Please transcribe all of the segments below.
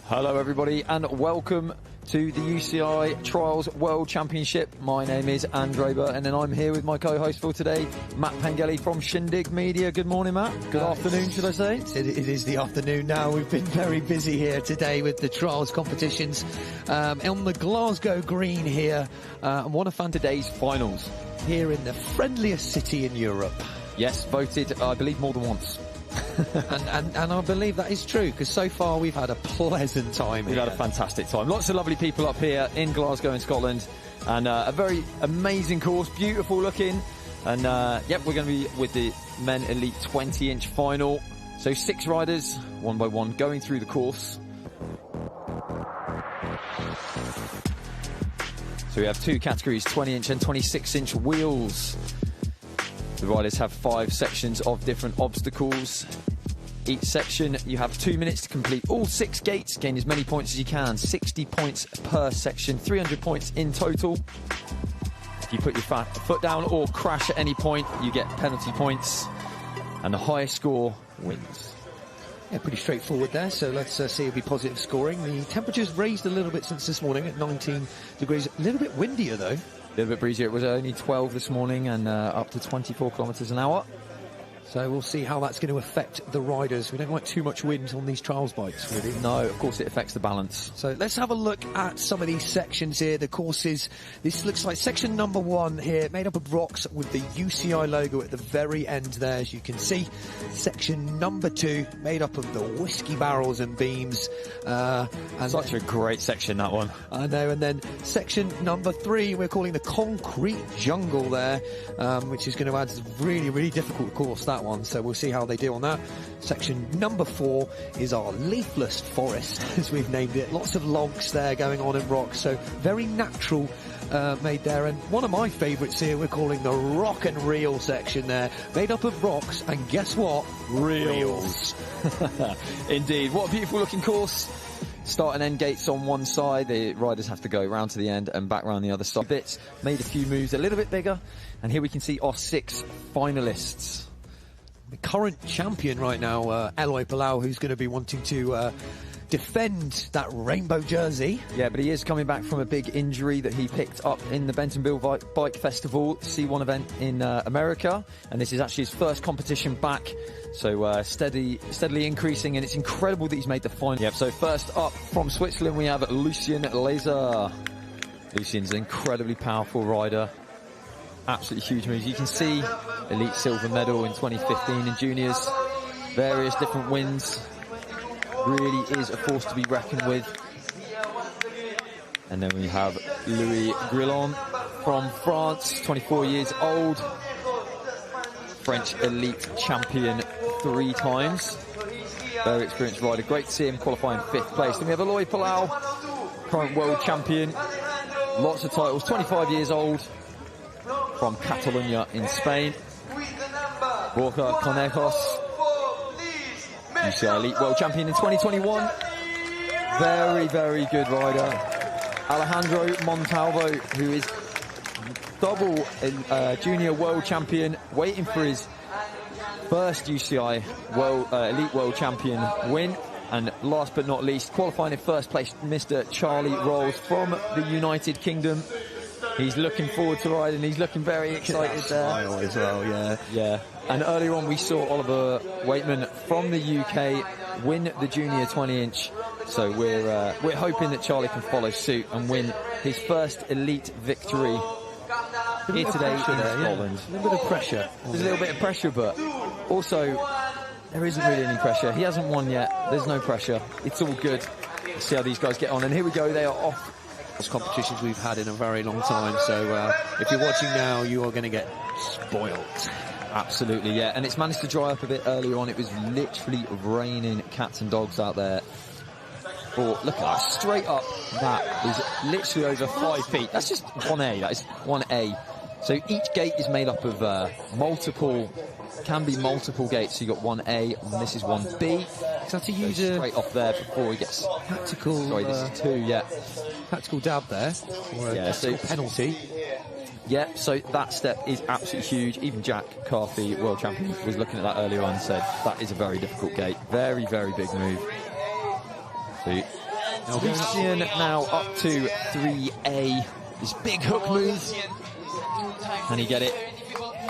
Hello everybody and welcome to the UCI Trials World Championship. My name is Andrei Burton and I'm here with my co-host for today, Matt Pengelly from Shin Dig Media. Good morning, Matt. Good afternoon, should I say? It is the afternoon now. We've been very busy here today with the trials competitions on the Glasgow green here. And what a fun today's finals. Here in the friendliest city in Europe. Yes, voted, I believe, more than once. and I believe that is true, because so far we've had a pleasant time here. We've had a fantastic time. Lots of lovely people up here in Glasgow in Scotland, and a very amazing course, beautiful looking. And yep, we're going to be with the Men Elite 20-inch final. So 6 riders, one by one, going through the course. So we have 2 categories, 20-inch and 26-inch wheels. The riders have 5 sections of different obstacles. Each section, you have 2 minutes to complete all 6 gates, gain as many points as you can. 60 points per section, 300 points in total. If you put your foot down or crash at any point, you get penalty points, and the highest score wins. Yeah, pretty straightforward there, so let's see if it'll be positive scoring. The temperature's raised a little bit since this morning at 19 degrees. A little bit windier though. A little bit breezier. It was only 12 this morning and up to 24 kilometres an hour. So we'll see how that's going to affect the riders. We don't like too much wind on these trials bikes, really. No, of course it affects the balance. So let's have a look at some of these sections here. The courses, this looks like section number 1 here, made up of rocks with the UCI logo at the very end there, as you can see. Section number 2, made up of the whiskey barrels and beams. And such a great section, that one. I know. And then section number 3, we're calling the concrete jungle there, which is going to add a really, really difficult course, that one, so we'll see how they do on that. Section number 4 is our leafless forest, as we've named it. Lots of logs there going on in rocks, so very natural made there. And one of my favourites here, we're calling the rock and reel section there, made up of rocks, and guess what? Reels. Indeed. What a beautiful looking course. Start and end gates on one side. The riders have to go round to the end and back round the other side. Bits made a few moves a little bit bigger, and here we can see our 6 finalists. The current champion right now, Eloy Palau, who's going to be wanting to defend that rainbow jersey. Yeah, but he is coming back from a big injury that he picked up in the Bentonville Bike Festival C1 event in America, and this is actually his first competition back. So steadily increasing, and it's incredible that he's made the final. Yep, so first up from Switzerland we have Lucien Laser. Lucien's an incredibly powerful rider. Absolutely huge moves. You can see elite silver medal in 2015 in juniors. Various different wins. Really is a force to be reckoned with. And then we have Louis Grillon from France, 24 years old. French elite champion 3 times. Very experienced rider. Great to see him qualifying 5th place. Then we have Eloy Palau, current world champion. Lots of titles, 25 years old. From Catalonia in Spain. Borja Conejos, UCI Elite World Champion in 2021. Very, very good rider. Alejandro Montalvo, who is double junior world champion, waiting for his first UCI Elite World Champion win. And last but not least, qualifying in 1st place, Mr. Charlie Rolls from the United Kingdom. He's looking forward to riding. He's looking very excited there. Smile as well, yeah. Yeah. And earlier on, we saw Oliver Waitman from the UK win the junior 20-inch. So we're hoping that Charlie can follow suit and win his first elite victory here today in Scotland. A little bit of pressure. There's a little bit of pressure, but also there isn't really any pressure. He hasn't won yet. There's no pressure. It's all good. Let's see how these guys get on. And here we go. They are off. Competitions we've had in a very long time, so if you're watching now, you are going to get spoilt. Absolutely, yeah. And it's managed to dry up a bit earlier on. It was literally raining cats and dogs out there. Oh, look at that, straight up. That is literally over 5 feet. That's just 1A, that is 1A. So each gate is made up of multiple gates. So you got 1A, and this is 1B. So to use a straight off there before he gets tactical. Sorry, this is 2, yeah. Tactical dab there, or a tactical penalty. Yeah, so that step is absolutely huge. Even Jack Carthy, world champion, was looking at that earlier on and said that is a very difficult gate. Very, very big move. So Lucien now up to 3A. This big hook move. Can he get it?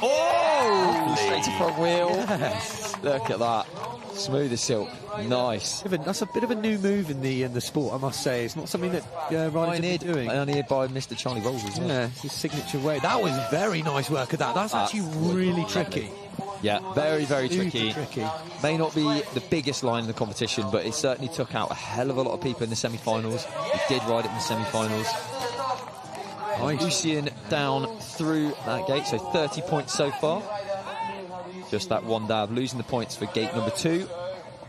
Oh! Straight to front wheel. Yes. Look at that. Smooth as silk. Nice. That's a bit of a new move in the sport, I must say. It's not something that riders are doing. Pioneered by Mr. Charlie Rolls as well. Yeah, his signature way. That was very nice work of that. That's actually really tricky. Yeah, very, very tricky. Tricky. May not be the biggest line in the competition, but it certainly took out a hell of a lot of people in the semi-finals. He did ride it in the semi-finals. Nice. Lucien down through that gate, so 30 points so far. Just that one dab, losing the points for gate number 2.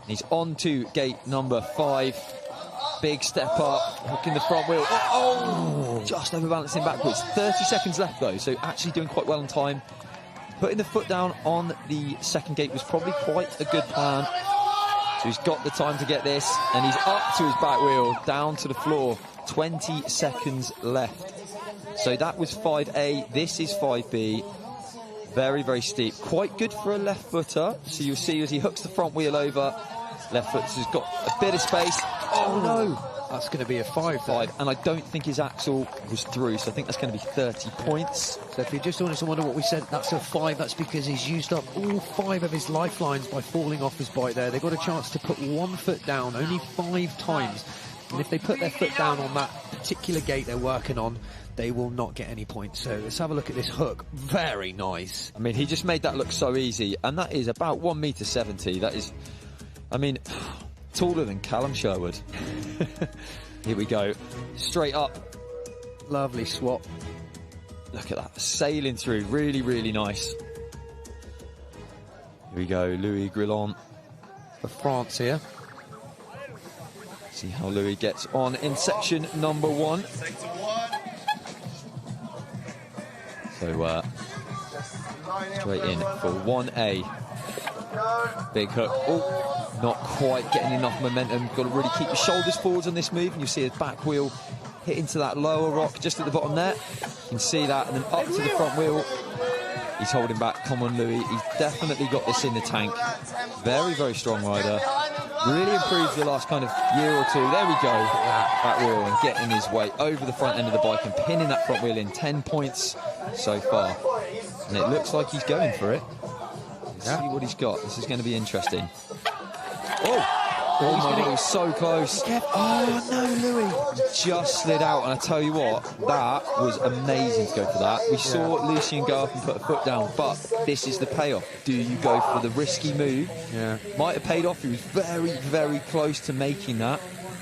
He's on to gate number 5. Big step up, hooking the front wheel. Oh, just overbalancing backwards. 30 seconds left though, so actually doing quite well on time. Putting the foot down on the second gate was probably quite a good plan. So he's got the time to get this, and he's up to his back wheel, down to the floor. 20 seconds left. So that was 5A, this is 5B. Very, very steep. Quite good for a left footer. So you'll see as he hooks the front wheel over, left foot has got a bit of space. Oh no! That's going to be a 5. And I don't think his axle was through, so I think that's going to be 30 points. So if you're just honest and wonder what we said, that's a 5. That's because he's used up all 5 of his lifelines by falling off his bike there. They've got a chance to put one foot down only 5 times. And if they put their foot down on that particular gate they're working on, they will not get any points. So let's have a look at this hook. Very nice. I mean, he just made that look so easy, and that is about 1.70 m. That is, I mean, taller than Callum Sherwood. Here we go. Straight up. Lovely swap. Look at that. Sailing through. Really, really nice. Here we go. Louis Grillon for France here. See how Louis gets on in section number 1. So, straight in for 1A. Big hook. Oh, not quite getting enough momentum. Got to really keep your shoulders forwards on this move. And you see his back wheel hit into that lower rock just at the bottom there. You can see that. And then up to the front wheel. He's holding back. Come on, Louis. He's definitely got this in the tank. Very, very strong rider. Really improved the last kind of year or 2. There we go. Back wheel and getting his way over the front end of the bike and pinning that front wheel in. 10 points so far. And it looks like he's going for it. Let's see what he's got. This is going to be interesting. Oh my God, he was so close. Oh no, Louis. Just slid out, and I tell you what, that was amazing to go for that. We saw Lucien go up and put a foot down, but this is the payoff. Do you go for the risky move? Yeah. Might have paid off. He was very, very close to making that.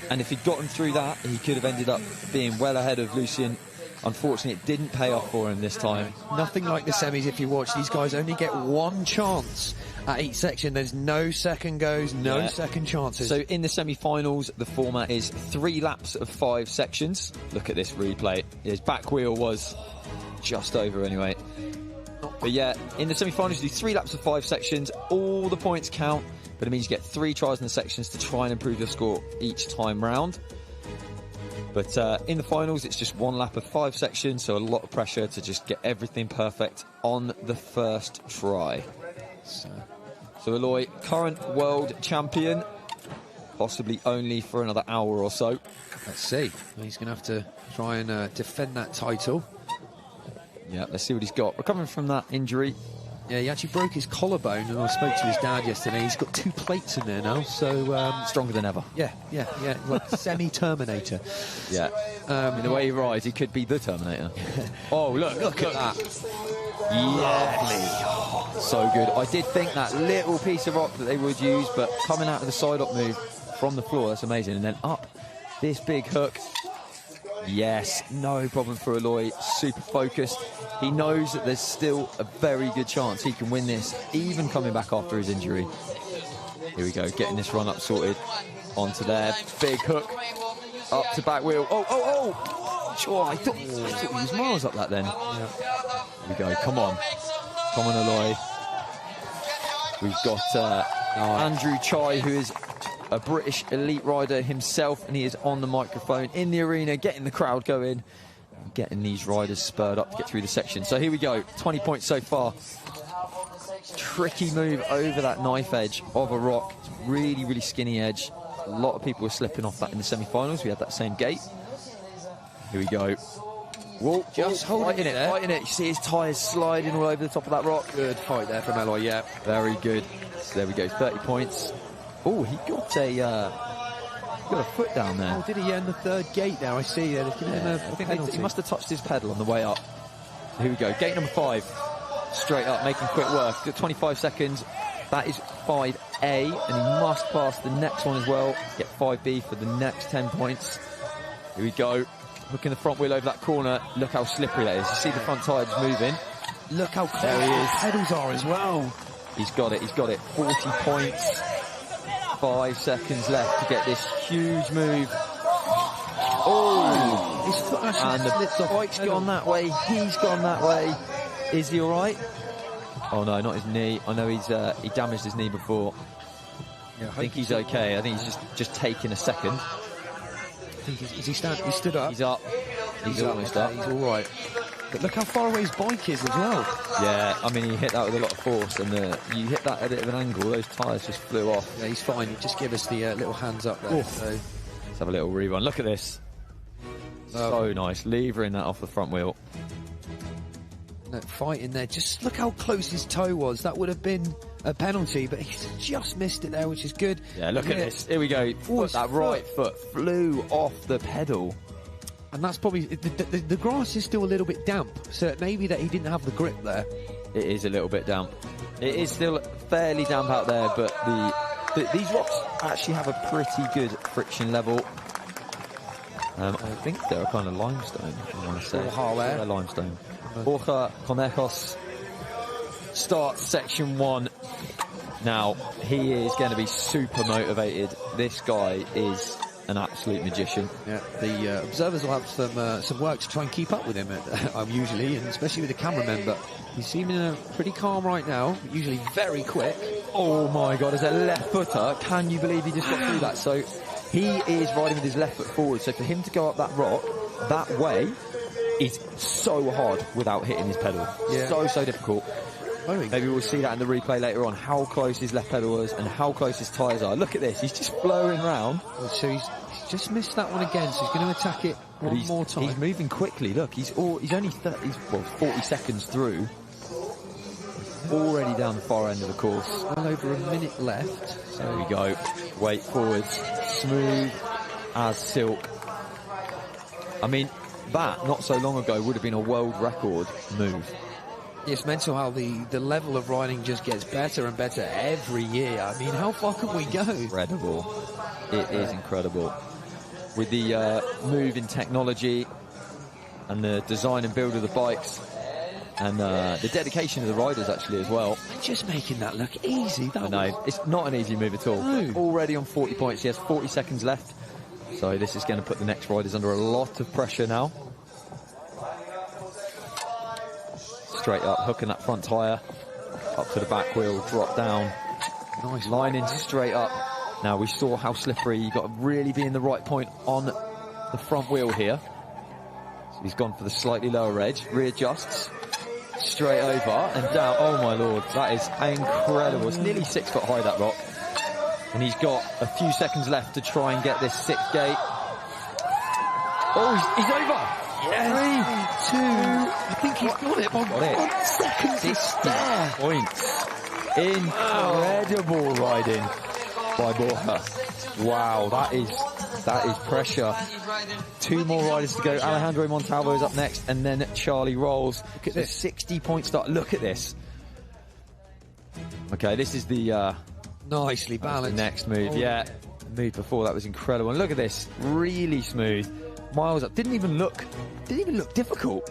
And if he'd gotten through that, he could have ended up being well ahead of Lucien. Unfortunately, it didn't pay off for him this time. Nothing like the semis. If you watch, these guys only get one chance at each section. There's no second goes, no second chances. So in the semi-finals, the format is 3 laps of 5 sections. Look at this replay. His back wheel was just over anyway. But yeah, in the semi-finals, you do 3 laps of 5 sections. All the points count, but it means you get 3 tries in the sections to try and improve your score each time round. But in the finals, it's just 1 lap of 5 sections, so a lot of pressure to just get everything perfect on the first try. So Eloy, current world champion, possibly only for another hour or so. Let's see. He's going to have to try and defend that title. Yeah, let's see what he's got. Recovering from that injury. Yeah, he actually broke his collarbone, and I spoke to his dad yesterday. He's got 2 plates in there now, so... stronger than ever. Yeah, like semi-Terminator. Yeah. In the way he rides, he could be the Terminator. Oh, look at that. Lovely. So good. I did think that little piece of rock that they would use, but coming out of the side-up move from the floor, that's amazing. And then up this big hook. Yes, no problem for Eloy. Super focused. He knows that there's still a very good chance he can win this, even coming back after his injury. Here we go, getting this run up sorted. Onto there, big hook. Up to back wheel. Oh! Sure, I thought he was miles up that then. Yeah. Here we go, come on, Eloy. We've got Andrew Chai, who is a British elite rider himself, and he is on the microphone in the arena, getting the crowd going. getting these riders spurred up to get through the section. So here we go, 20 points so far. Tricky move over that knife edge of a rock. It's really, really skinny edge. A lot of people were slipping off that in the semi-finals. We had that same gate. Here we go. Whoa, just holding it there. Fighting it. You see his tyres sliding all over the top of that rock. Good fight there from Eloy, yeah. Very good. So there we go, 30 points. Oh, he got a foot down there. Oh, did he? Yeah, in the third gate there, I see. I think he must have touched his pedal on the way up. Here we go, gate number 5. Straight up, making quick work. Got 25 seconds. That is 5A, and he must pass the next one as well. Get 5B for the next 10 points. Here we go. Hooking the front wheel over that corner. Look how slippery that is. You see the front tyre just moving. Look how close his pedals are as well. He's got it. 40 points. 5 seconds left to get this huge move. Oh! His foot actually and the bike's gone that way. He's gone that way. Is he all right? Oh no, not his knee. I know he damaged his knee before. Yeah, I think he's okay. I think he's just taking a second. I think he stood up. He's up. He's almost up. He's all right. But look how far away his bike is as well. Yeah, I mean, he hit that with a lot of force, and you hit that at a bit of an angle, those tyres just flew off. Yeah, he's fine. He just give us the little hands up there. So. Let's have a little rerun. Look at this. So nice. Levering that off the front wheel. That fight in there, just look how close his toe was. That would have been a penalty, but he's just missed it there, which is good. Yeah, look at this. Here we go. That right foot flew off the pedal. And that's probably... The grass is still a little bit damp, so it may be that he didn't have the grip there. It is a little bit damp. It is still fairly damp out there, but these rocks actually have a pretty good friction level. I think they're a kind of limestone, I want to say. They're limestone. Borja Conejos starts section 1. Now, he is going to be super motivated. This guy is an absolute magician. Yeah, the observers will have some work to try and keep up with him, usually, and especially with the cameramen, but he's seeming pretty calm right now, usually very quick. Oh my God, as a left footer, can you believe he just got through that? So he is riding with his left foot forward, so for him to go up that rock that way is so hard without hitting his pedal. Yeah. So difficult. Maybe we'll see that in the replay later on, how close his left pedal was and how close his tyres are. Look at this, he's just blowing round. So he's just missed that one again, so he's going to attack it one more time. He's moving quickly, look, he's only 40 seconds through. Already down the far end of the course. Well over a minute left. So there we go, weight forwards, smooth as silk. I mean, that, not so long ago, would have been a world record move. It's mental how the level of riding just gets better and better every year. I mean, how far can we go? Incredible. It is incredible. With the move in technology and the design and build of the bikes and the dedication of the riders, actually, as well. Just making that look easy. I know. It's not an easy move at all. No. Already on 40 points. He has 40 seconds left. So this is going to put the next riders under a lot of pressure now. Straight up, hooking that front tyre up to the back wheel, drop down. Nice. Lining straight up. Now we saw how slippery. You've got to really be in the right point on the front wheel here. So he's gone for the slightly lower edge, readjusts. Straight over and down. Oh my Lord, that is incredible. It's nearly 6 foot high, that rock. And he's got a few seconds left to try and get this 6th gate. Oh, he's over. Yes. 3, 2. I think he's got it by 1 second. 60 points. Incredible riding by Borja. Wow, that is pressure. 2 more riders to go. Alejandro Montalvo is up next, and then Charlie Rolls. Look at this 60-point start. Look at this. Okay, this is the nicely balanced next move. Yeah, the move before that was incredible. And look at this, really smooth. Miles up. Didn't even look difficult.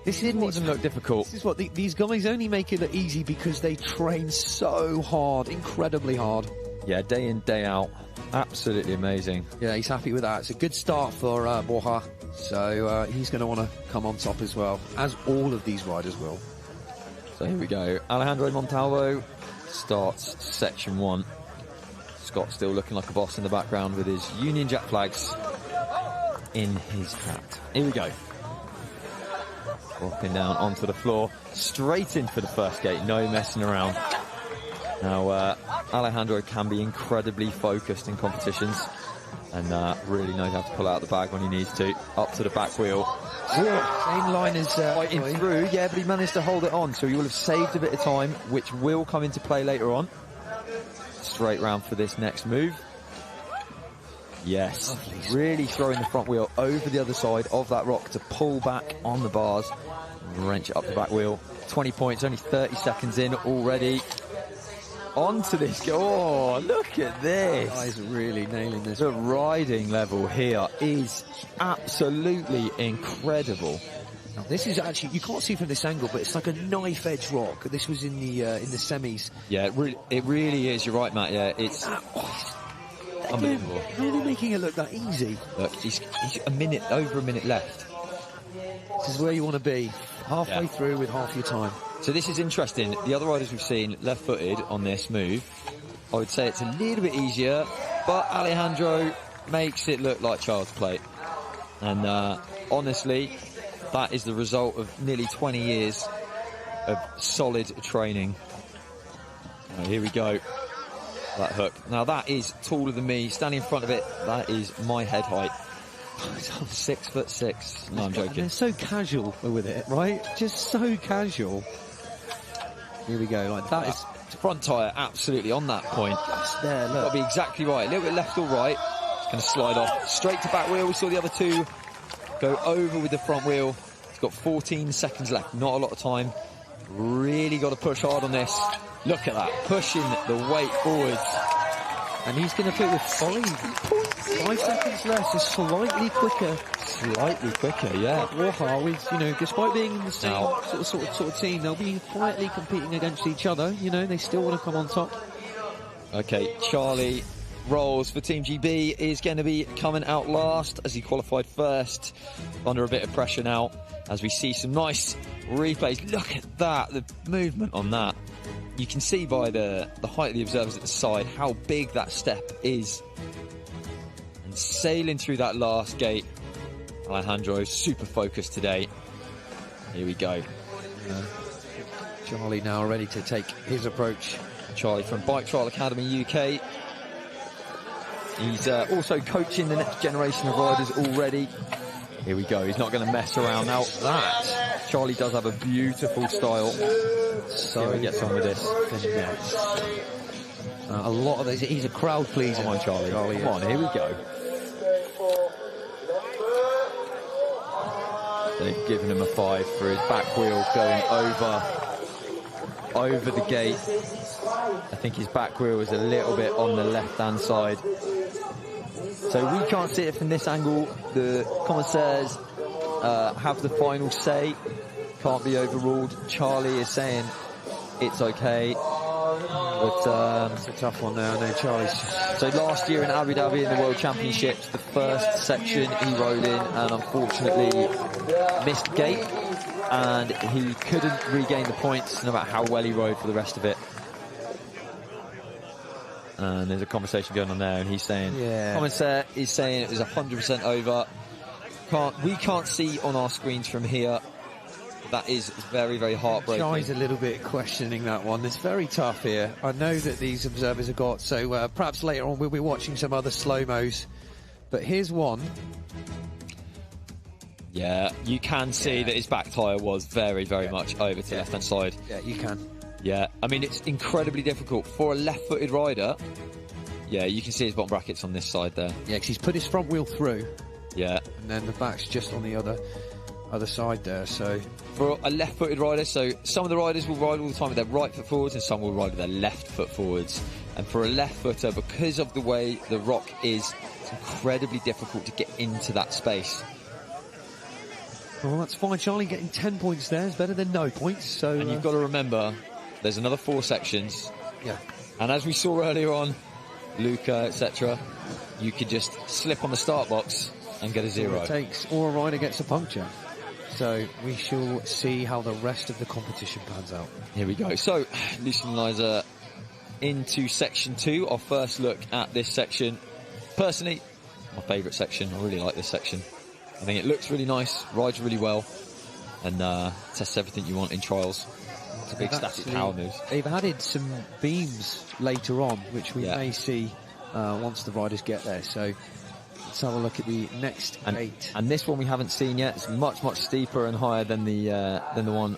This didn't even look difficult. This is what these guys only make it look easy because they train so hard, incredibly hard. Yeah, day in, day out. Absolutely amazing. Yeah, he's happy with that. It's a good start for Borja. So he's going to want to come on top as well, as all of these riders will. So here we go. Alejandro Montalvo starts section 1. Scott still looking like a boss in the background with his Union Jack flags in his hat. Here we go. Dropping down onto the floor, straight in for the first gate, no messing around. Now, Alejandro can be incredibly focused in competitions and really knows how to pull out the bag when he needs to. Up to the back wheel. Same line as fighting through, yeah, but he managed to hold it on, so he will have saved a bit of time, which will come into play later on. Straight round for this next move. Yes, really throwing the front wheel over the other side of that rock to pull back on the bars. Wrench it up the back wheel. 20 points, only 30 seconds in already. Onto this. Oh, look at this. Guys are really nailing this. The riding level here is absolutely incredible. Now, this is actually, you can't see from this angle, but it's like a knife edge rock. This was in the semis. Yeah, it really is. You're right, Matt. Yeah, it's unbelievable. How are they making it look that easy? Look, he's over a minute left. This is where you want to be, halfway through with half your time. So this is interesting. The other riders we've seen left-footed on this move, I would say it's a little bit easier, but Alejandro makes it look like child's play. And honestly, that is the result of nearly 20 years of solid training. Here we go. That hook. Now that is taller than me. Standing in front of it, that is my head height. I'm 6'6". No, I'm joking. They're so casual with it, right? Just so casual. Here we go. Like that is front tyre absolutely on that point. just there. Look. Got to be exactly right. A little bit left or right. It's going to slide off straight to back wheel. We saw the other two go over with the front wheel. It's got 14 seconds left. Not a lot of time. Really got to push hard on this. Look at that, pushing the weight forwards. And he's going to put with 5 seconds less, is slightly quicker. Slightly quicker, yeah. Warha, with, despite being in the same sort of team, they'll be quietly competing against each other. They still want to come on top. Okay, Charlie Rolls for Team GB is going to be coming out last as he qualified first. Under a bit of pressure now as we see some nice replays. Look at that, the movement on that. You can see by the height of the observers at the side how big that step is. And sailing through that last gate, Alejandro super focused today. Here we go. Charlie now ready to take his approach. Charlie from Bike Trial Academy UK. He's also coaching the next generation of riders already. Here we go. He's not going to mess around. Now that Charlie does have a beautiful style. So he gets on with this. A lot of those. He's a crowd pleaser. Come on, Charlie. Come on, here we go. They've given him a 5 for his back wheel going over the gate. I think his back wheel was a little bit on the left-hand side. So we can't see it from this angle. The commissaires have the final say. Can't be overruled. Charlie is saying it's okay. But it's a tough one there. I know Charlie's. So last year in Abu Dhabi in the World Championships, the first section he rode in and unfortunately missed gate. And he couldn't regain the points no matter how well he rode for the rest of it. And there's a conversation going on there, and he's saying, commissaire is saying it was 100% over. We can't see on our screens from here. That is very, very heartbreaking. Charlie's a little bit questioning that one. It's very tough here. I know that these observers have got, so perhaps later on we'll be watching some other slow-mos. But here's one. Yeah, you can see that his back tyre was very, very much over to the left-hand side. Yeah, you can. Yeah, I mean, it's incredibly difficult for a left-footed rider. Yeah, you can see his bottom brackets on this side there. Yeah, because he's put his front wheel through. Yeah. And then the back's just on the other side there, so... For a left-footed rider, so some of the riders will ride all the time with their right foot forwards and some will ride with their left foot forwards. And for a left-footer, because of the way the rock is, it's incredibly difficult to get into that space. Well, that's fine. Charlie getting 10 points there is better than no points. So, and you've got to remember, there's another 4 sections. Yeah. And as we saw earlier on, Luca, etc., you could just slip on the start box and get a 0. It takes, or a rider gets a puncture. So we shall see how the rest of the competition pans out. Here we go. So, Lucian and Liza into section 2. Our first look at this section. Personally, my favourite section. I really like this section. I think it looks really nice, rides really well. and tests everything you want in trials. It's a big static power moves. They've added some beams later on, which we may see once the riders get there. So let's have a look at the next gate. And this one we haven't seen yet. It's much steeper and higher than the one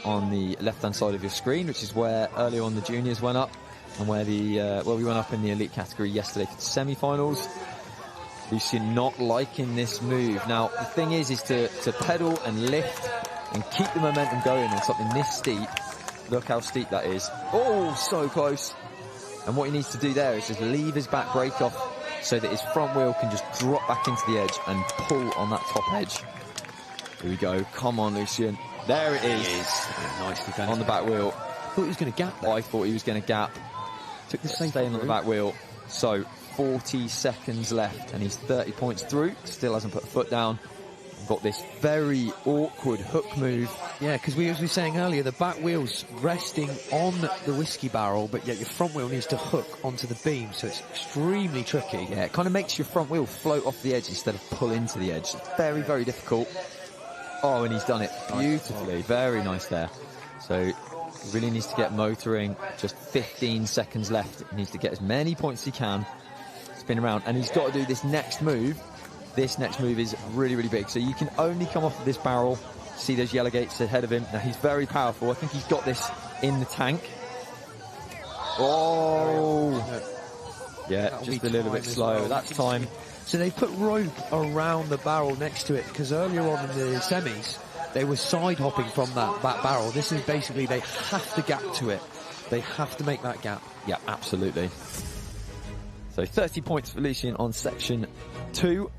on the left-hand side of your screen, which is where earlier on the juniors went up, and where we went up in the elite category yesterday for the semi-finals. Lucien not liking this move. Now the thing is to pedal and lift and keep the momentum going on something this steep. Look how steep that is. Oh, so close. And what he needs to do there is just leave his back brake off so that his front wheel can just drop back into the edge and pull on that top edge. Here we go. Come on, Lucien. There it is. Nicely done. On the back wheel. I thought he was going to gap there. I thought he was going to gap. Took the safe staying on the back wheel. So 40 seconds left and he's 30 points through. Still hasn't put a foot down. Got this very awkward hook move. Yeah, because we were saying earlier, the back wheel's resting on the whiskey barrel, but yet your front wheel needs to hook onto the beam, so it's extremely tricky. Yeah, it kind of makes your front wheel float off the edge instead of pull into the edge. It's very, very difficult. Oh, and he's done it beautifully. Very nice there. So he really needs to get motoring. Just 15 seconds left. He needs to get as many points as he can. Spin around. And he's got to do this next move. This next move is really, really big. So you can only come off of this barrel. See those yellow gates ahead of him. Now he's very powerful. I think he's got this in the tank. Oh! Yeah, just a little bit slow. Well. That's time. So they've put rope around the barrel next to it, because earlier on in the semis, they were side hopping from that barrel. This is basically, they have to gap to it. They have to make that gap. Yeah, absolutely. So 30 points for Lucien on section 2. You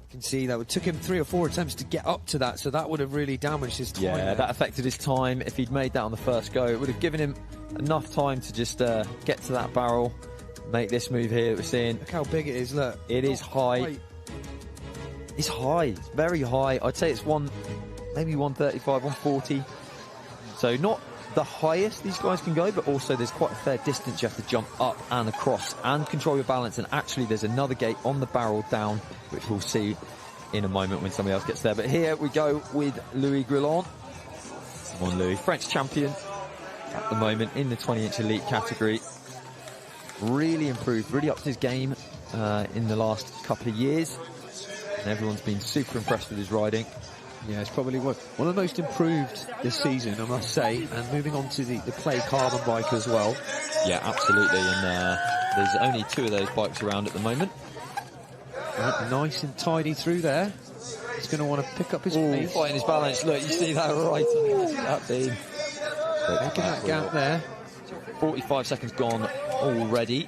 can see that it took him 3 or 4 attempts to get up to that, so that would have really damaged his time. Yeah, there. That affected his time. If he'd made that on the first go, it would have given him enough time to just get to that barrel, make this move here that we're seeing. Look how big it is, look. It is high. It's high. It's very high. I'd say it's maybe 135, 140. So not the highest these guys can go, but also there's quite a fair distance you have to jump up and across and control your balance. And actually there's another gate on the barrel down, which we'll see in a moment when somebody else gets there. But here we go with Louis Grillon. Come on, Louis. French champion at the moment in the 20-inch elite category. Really improved, really upped his game in the last couple of years. And everyone's been super impressed with his riding. Yeah, it's probably one of the most improved this season, I must say. And moving on to the Play carbon bike as well. Yeah, absolutely. And there's only 2 of those bikes around at the moment. Right, nice and tidy through there. He's going to want to pick up his pace. Fighting his balance. Look, you see that right on that beam. Making that gap there. 45 seconds gone already.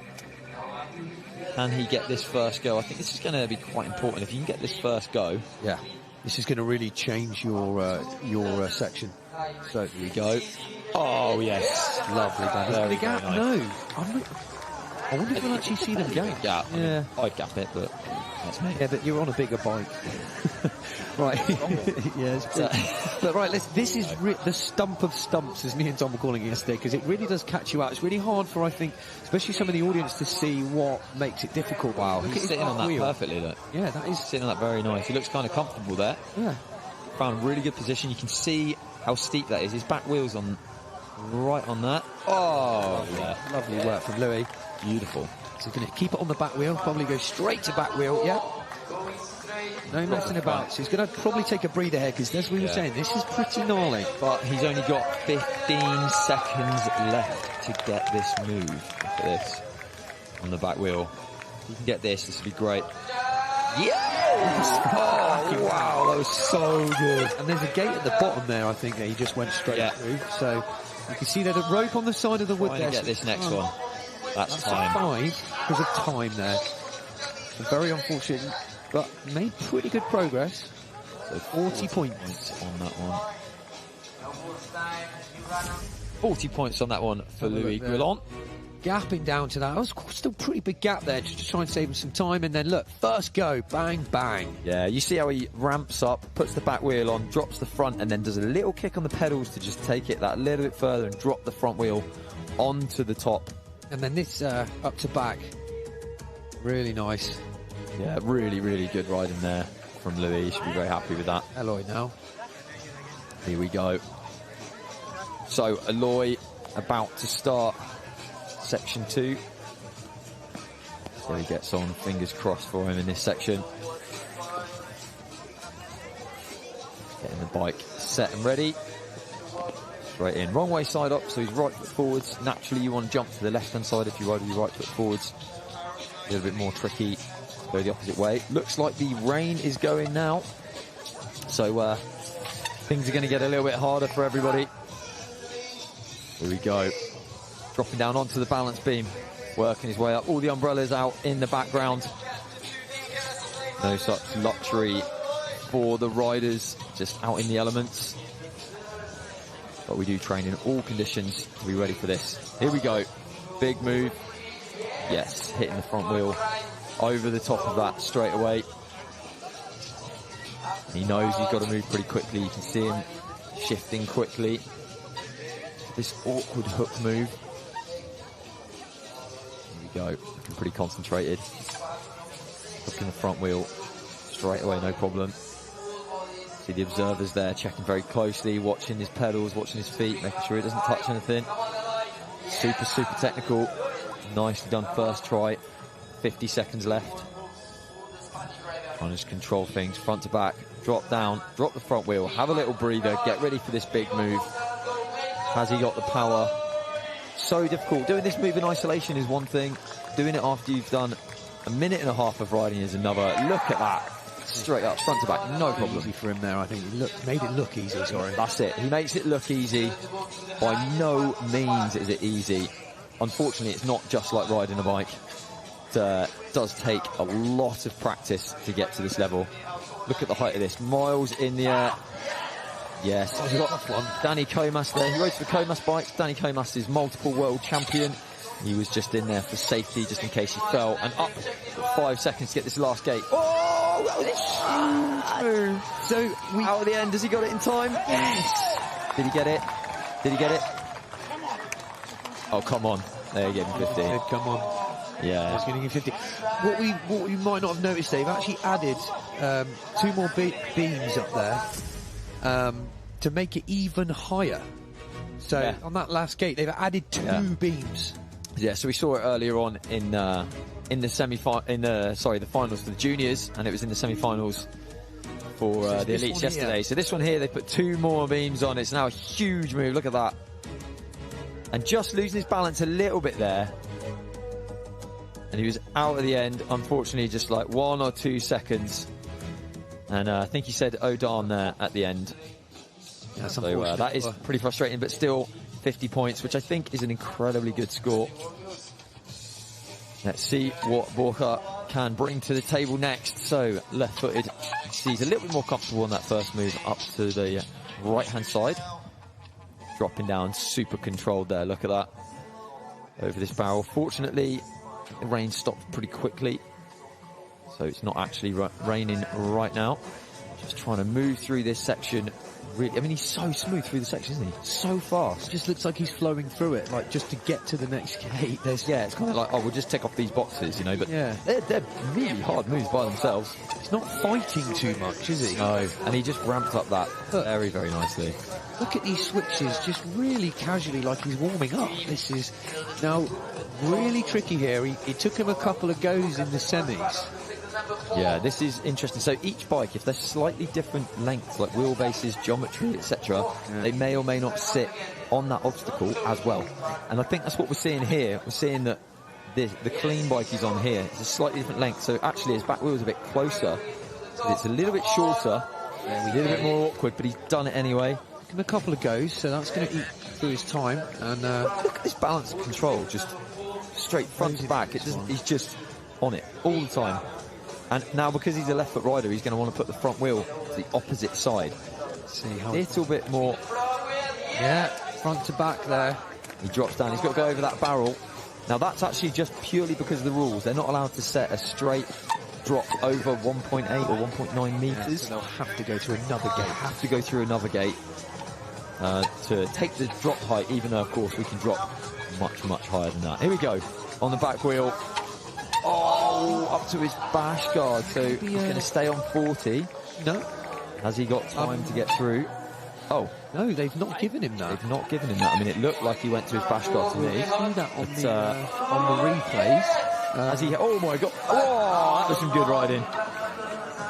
Can he get this first go? I think this is going to be quite important. If you can get this first go. Yeah. This is going to really change your section. So here we go. Oh, yes. Lovely done. Very gap? Nice. No. I wonder if we'll actually see them gap. Yeah. I mean, I'd gap it, but that's me. Yeah, but you're on a bigger bike. Right. Yes. But right, this is the stump of stumps, as me and Tom were calling it yesterday, because it really does catch you out. It's really hard for, I think, especially some of the audience to see what makes it difficult. Wow, he's sitting on that wheel. Perfectly, look. Yeah, that is sitting on that very nice. He looks kind of comfortable there. Yeah. Found a really good position. You can see how steep that is. His back wheel's on right on that. Oh, yeah. Lovely work from Louis. Beautiful. So he's going to keep it on the back wheel, probably go straight to back wheel. Yeah. No messing about. So he's going to probably take a breather here, because as we were saying, this is pretty gnarly. But he's only got 15 seconds left to get this move. Look at this. On the back wheel. If you can get this, this would be great. Yes! Oh, wow, that was so good. And there's a gate at the bottom there, I think, that he just went straight through. So you can see there's a rope on the side of the wood there. To get this next one. That's time. 5 because of time there. So very unfortunate, but made pretty good progress. So 40 points on that one. 40 points on that one for Louis Grillon. Gapping down to that. That was still a pretty big gap there, just to try and save him some time. And then look, first go, bang, bang. Yeah, you see how he ramps up, puts the back wheel on, drops the front, and then does a little kick on the pedals to just take it that little bit further and drop the front wheel onto the top. And then this up to back. Really nice. Yeah, really, really good riding there from Louis. You should be very happy with that. Eloy now. Here we go. So Aloy about to start section 2. So he gets on, fingers crossed for him in this section. Getting the bike set and ready. Straight in. Wrong way side up, so he's right foot forwards. Naturally, you want to jump to the left-hand side if you ride with your right foot forwards. A little bit more tricky. Go the opposite way. Looks like the rain is going now. So things are going to get a little bit harder for everybody. Here we go. Dropping down onto the balance beam. Working his way up. All the umbrellas out in the background. No such luxury for the riders, just out in the elements. But we do train in all conditions to be ready for this. Here we go. Big move. Yes, hitting the front wheel over the top of that straight away. He knows he's got to move pretty quickly. You can see him shifting quickly. This awkward hook move. Here we go. Looking pretty concentrated. Hooking the front wheel straight away, no problem. See the observers there checking very closely, watching his pedals, watching his feet, making sure he doesn't touch anything. Super, super technical. Nicely done first try. 50 seconds left. Trying to just control things front to back. Drop down, drop the front wheel, have a little breather, get ready for this big move. Has he got the power? So difficult. Doing this move in isolation is one thing. Doing it after you've done a minute and a half of riding is another. Look at that. Straight up, front to back, no problem. Easy for him there, I think. He made it look easy, sorry. That's it. He makes it look easy. By no means is it easy. Unfortunately, it's not just like riding a bike. It does take a lot of practice to get to this level. Look at the height of this. Miles in the air. Yes, he's got one. Danny Comas there. He rides for Comas bikes. Danny Comas is multiple world champion. He was just in there for safety, just in case he fell. And up 5 seconds to get this last gate. Oh, that was a huge move. So, out at the end, has he got it in time? Yes. Did he get it? Did he get it? Oh, come on. There you get him 50. Come on. Yeah. He's getting him 50. What we might not have noticed, they've actually added 2 more beams up there to make it even higher. So on that last gate, they've added 2 beams. Yeah, so we saw it earlier on in the the finals for the juniors, and it was in the semi-finals for the elites yesterday. Here. So this one here, they put 2 more beams on. It's now a huge move. Look at that. And just losing his balance a little bit there. And he was out at the end, unfortunately, just like 1 or 2 seconds. And I think he said, oh darn, there at the end. Yeah, so that is pretty frustrating, but still 50 points, which I think is an incredibly good score. Let's see what Borka can bring to the table next. So left-footed, he's a little bit more comfortable on that first move up to the right-hand side. Dropping down, super controlled there, look at that. Over this barrel. Fortunately, the rain stopped pretty quickly, so it's not actually raining right now. Just trying to move through this section. Really, I mean, he's so smooth through the section, isn't he? So fast. It just looks like he's flowing through it, like just to get to the next gate. It's kind of like, oh, we'll just tick off these boxes, you know, but they're really hard moves by themselves. He's not fighting too much, is he? No, and he just ramped up that very, very nicely. Look at these switches, just really casually, like he's warming up. This is now really tricky here. He took him a couple of goes in the semis. Yeah, this is interesting. So each bike, if they're slightly different lengths, like wheelbases, geometry, etc., they may or may not sit on that obstacle as well. And I think that's what we're seeing here. We're seeing that the clean bike he's on here is a slightly different length. So actually his back wheel is a bit closer. So it's a little bit shorter, a little bit more awkward, but he's done it anyway. Give him a couple of goes, so that's going to eat through his time. And look at this balance and control, just straight front to back. He's just on it all the time. And now, because he's a left foot rider, he's going to want to put the front wheel to the opposite side. See how a little bit more. Yeah, front to back there. He drops down. He's got to go over that barrel. Now, that's actually just purely because of the rules. They're not allowed to set a straight drop over 1.8 or 1.9 metres. So they'll have to go to another gate. Have to go through another gate to take the drop height, even though, of course, we can drop much, much higher than that. Here we go. On the back wheel. Oh, up to his bash guard. So he's going to stay on 40. No. Has he got time to get through? Oh. No, they've not given him that. They've not given him that. I mean, it looked like he went to his bash guard to me. You see that on the replays. As he, oh my God. Oh, that was some good riding.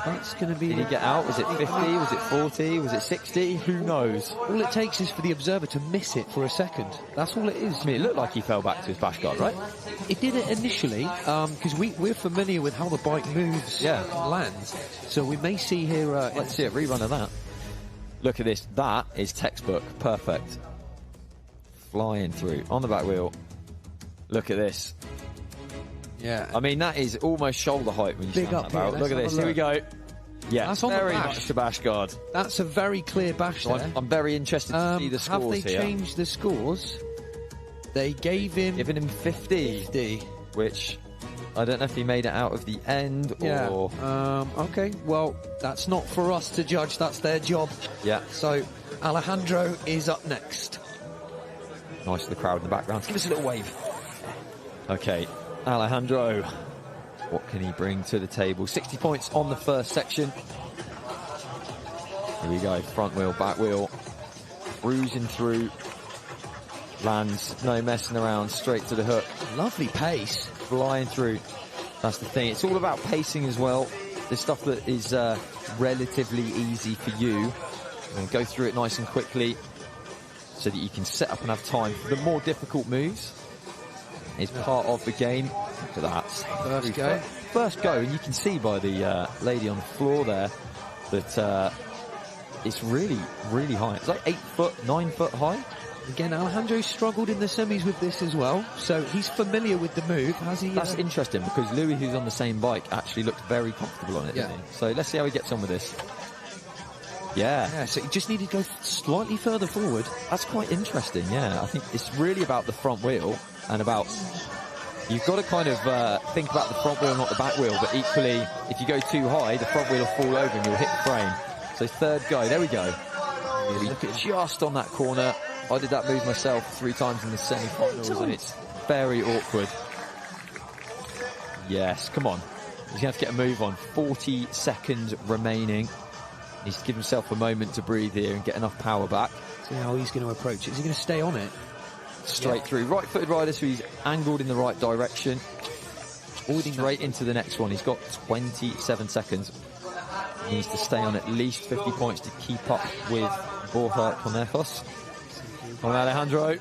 That's going to be... Did he get out? Was it 50? Was it 40? Was it 60? Who knows? All it takes is for the observer to miss it for a second. That's all it is. I mean, it looked like he fell back to his bash guard, right? It did it initially, because we're familiar with how the bike moves and lands. So we may see here... Let's see a rerun of that. Look at this. That is textbook. Perfect. Flying through on the back wheel. Look at this. Yeah. I mean, that is almost shoulder height when you stand that barrel. Look at this. Here we go. Yeah, that's on very the much the bash guard. That's a very clear bash there. I'm very interested to see the scores here. Have they changed the scores? They gave him... Giving him 50. Which, I don't know if he made it out of the end or... Okay, well, that's not for us to judge. That's their job. Yeah. So, Alejandro is up next. Nice to the crowd in the background. Give us a little wave. Okay. Alejandro, what can he bring to the table? 60 points on the first section. Here we go, front wheel, back wheel, cruising through, lands, no messing around, straight to the hook. Lovely pace. Flying through, that's the thing. It's all about pacing as well. There's stuff that is relatively easy for you. And go through it nice and quickly so that you can set up and have time for the more difficult moves. Is part of the game. Look at that. First go, and you can see by the lady on the floor there that it's really, really high. It's like 8 foot, 9 foot high. Again, Alejandro struggled in the semis with this as well, so he's familiar with the move. Has he? That's interesting because Louis, who's on the same bike, actually looked very comfortable on it, didn't he? So let's see how he gets on with this. Yeah, so he just needed to go slightly further forward. That's quite interesting, I think it's really about the front wheel and about... You've got to kind of think about the front wheel, not the back wheel, but equally, if you go too high, the front wheel will fall over and you'll hit the frame. So third go, there we go. Look at just on that corner. I did that move myself 3 times in the semi-finals and it's very awkward. Yes, come on. He's going to have to get a move on. 40 seconds remaining. Needs to give himself a moment to breathe here and get enough power back. See how he's going to approach it. Is he going to stay on it? Straight through. Right-footed rider, so he's angled in the right direction. Straight into the next one. He's got 27 seconds. He needs to stay on at least 50 points to keep up with Borja Conejos. On Alejandro,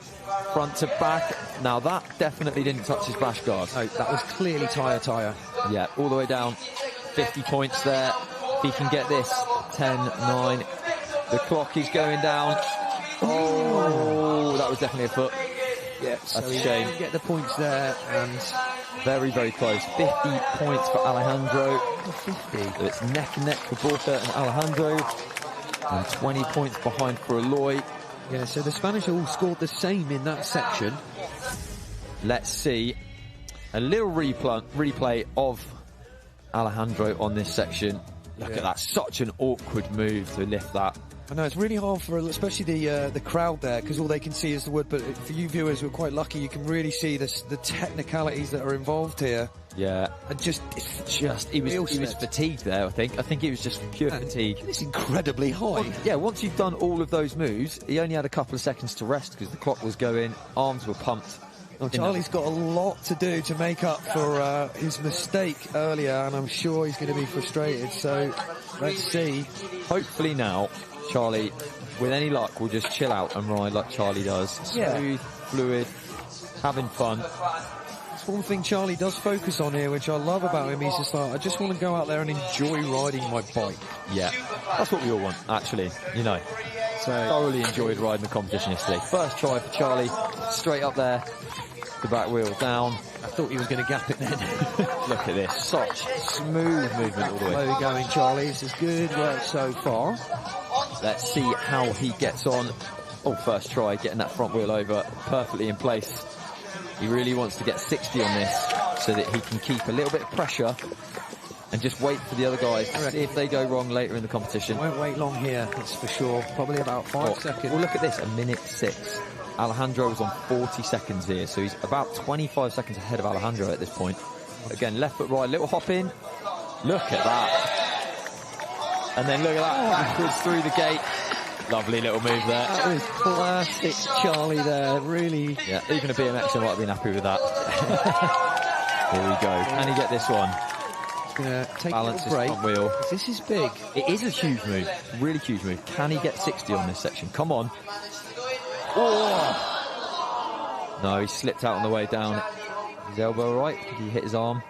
front to back. Now that definitely didn't touch his bash guard. No, that was clearly tyre. Yeah, all the way down. 50 points there. If he can get this, 10, 9. The clock is going down. Oh, that was definitely a foot. Yeah, that's so a shame. He get the points there, and very, very close. 50 points for Alejandro. 50. So it's neck and neck for Borja and Alejandro, and 20 points behind for Eloy. Yeah, so the Spanish all scored the same in that section. Let's see a little replay of Alejandro on this section. Look at that, such an awkward move to lift that. I know, it's really hard for, especially the crowd there, because all they can see is the wood, but for you viewers, we're quite lucky, you can really see the technicalities that are involved here. Yeah. And he was fatigued there, I think. I think it was just pure fatigue. It's incredibly high. Once you've done all of those moves, he only had a couple of seconds to rest because the clock was going, arms were pumped. Well, Charlie's got a lot to do to make up for his mistake earlier, and I'm sure he's going to be frustrated, so let's see. Hopefully now, Charlie, with any luck, will just chill out and ride like Charlie does. Smooth, fluid, having fun. It's one thing Charlie does focus on here, which I love about him. He's just like, I just want to go out there and enjoy riding my bike. Yeah, that's what we all want, actually, So thoroughly enjoyed riding the competition yesterday. First try for Charlie, straight up there, the back wheel down. I thought he was going to gap it then. Look at this, such smooth movement all the way. Where are we going, Charlie? This is good work so far. Let's see how he gets on. Oh, first try, getting that front wheel over perfectly in place. He really wants to get 60 on this so that he can keep a little bit of pressure and just wait for the other guys to see if they go wrong later in the competition. Won't wait long here, that's for sure. Probably about 5 seconds. Well, look at this, 1:06. Alejandro was on 40 seconds here, so he's about 25 seconds ahead of Alejandro at this point. Again, left foot right, little hop in. Look at that. And then look at that, backwards through the gate. Lovely little move there. That was classic Charlie there, really. Yeah, even a BMXer might have been happy with that. Here we go. Can he get this one? Gonna take Balance a his break. front wheel. This is big. It is a huge move, really huge move. Can he get 60 on this section? Come on. Oh! No, he slipped out on the way down. His elbow right? Did he hit his arm?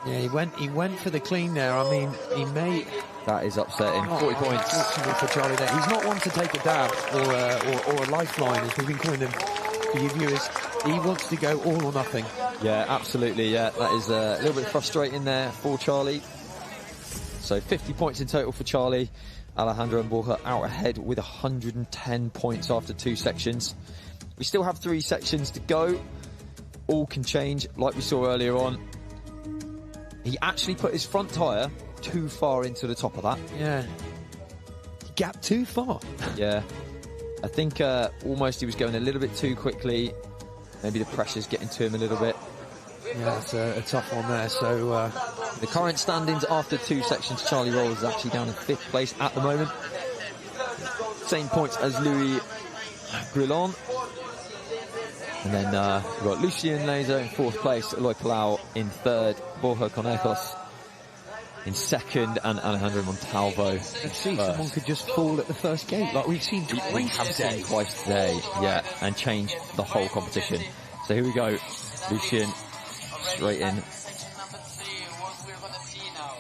Yeah, he went for the clean there. I mean, he may... That is upsetting. 40 points. Unfortunately for Charlie there. He's not one to take a dab or a lifeline, as we've been calling him for you viewers. He wants to go all or nothing. Yeah, absolutely. Yeah, that is a little bit frustrating there for Charlie. So 50 points in total for Charlie. Alejandro and Borja out ahead with 110 points after 2 sections. We still have 3 sections to go. All can change, like we saw earlier on. He actually put his front tyre too far into the top of that. Yeah. Gap too far. Yeah. I think almost he was going a little bit too quickly. Maybe the pressure's getting to him a little bit. Yeah, it's a tough one there. So the current standings after 2 sections, Charlie Rolls is actually down in 5th place at the moment. Same points as Louis Grillon. And then we've got Lucien Laser in 4th place, Eloy Palau in 3rd, Borja Conejos in 2nd, and Alejandro Montalvo. Let's see, someone could just fall at the first gate, like we've seen twice We have seen twice today, yeah, and change the whole competition. So here we go, Lucien straight in.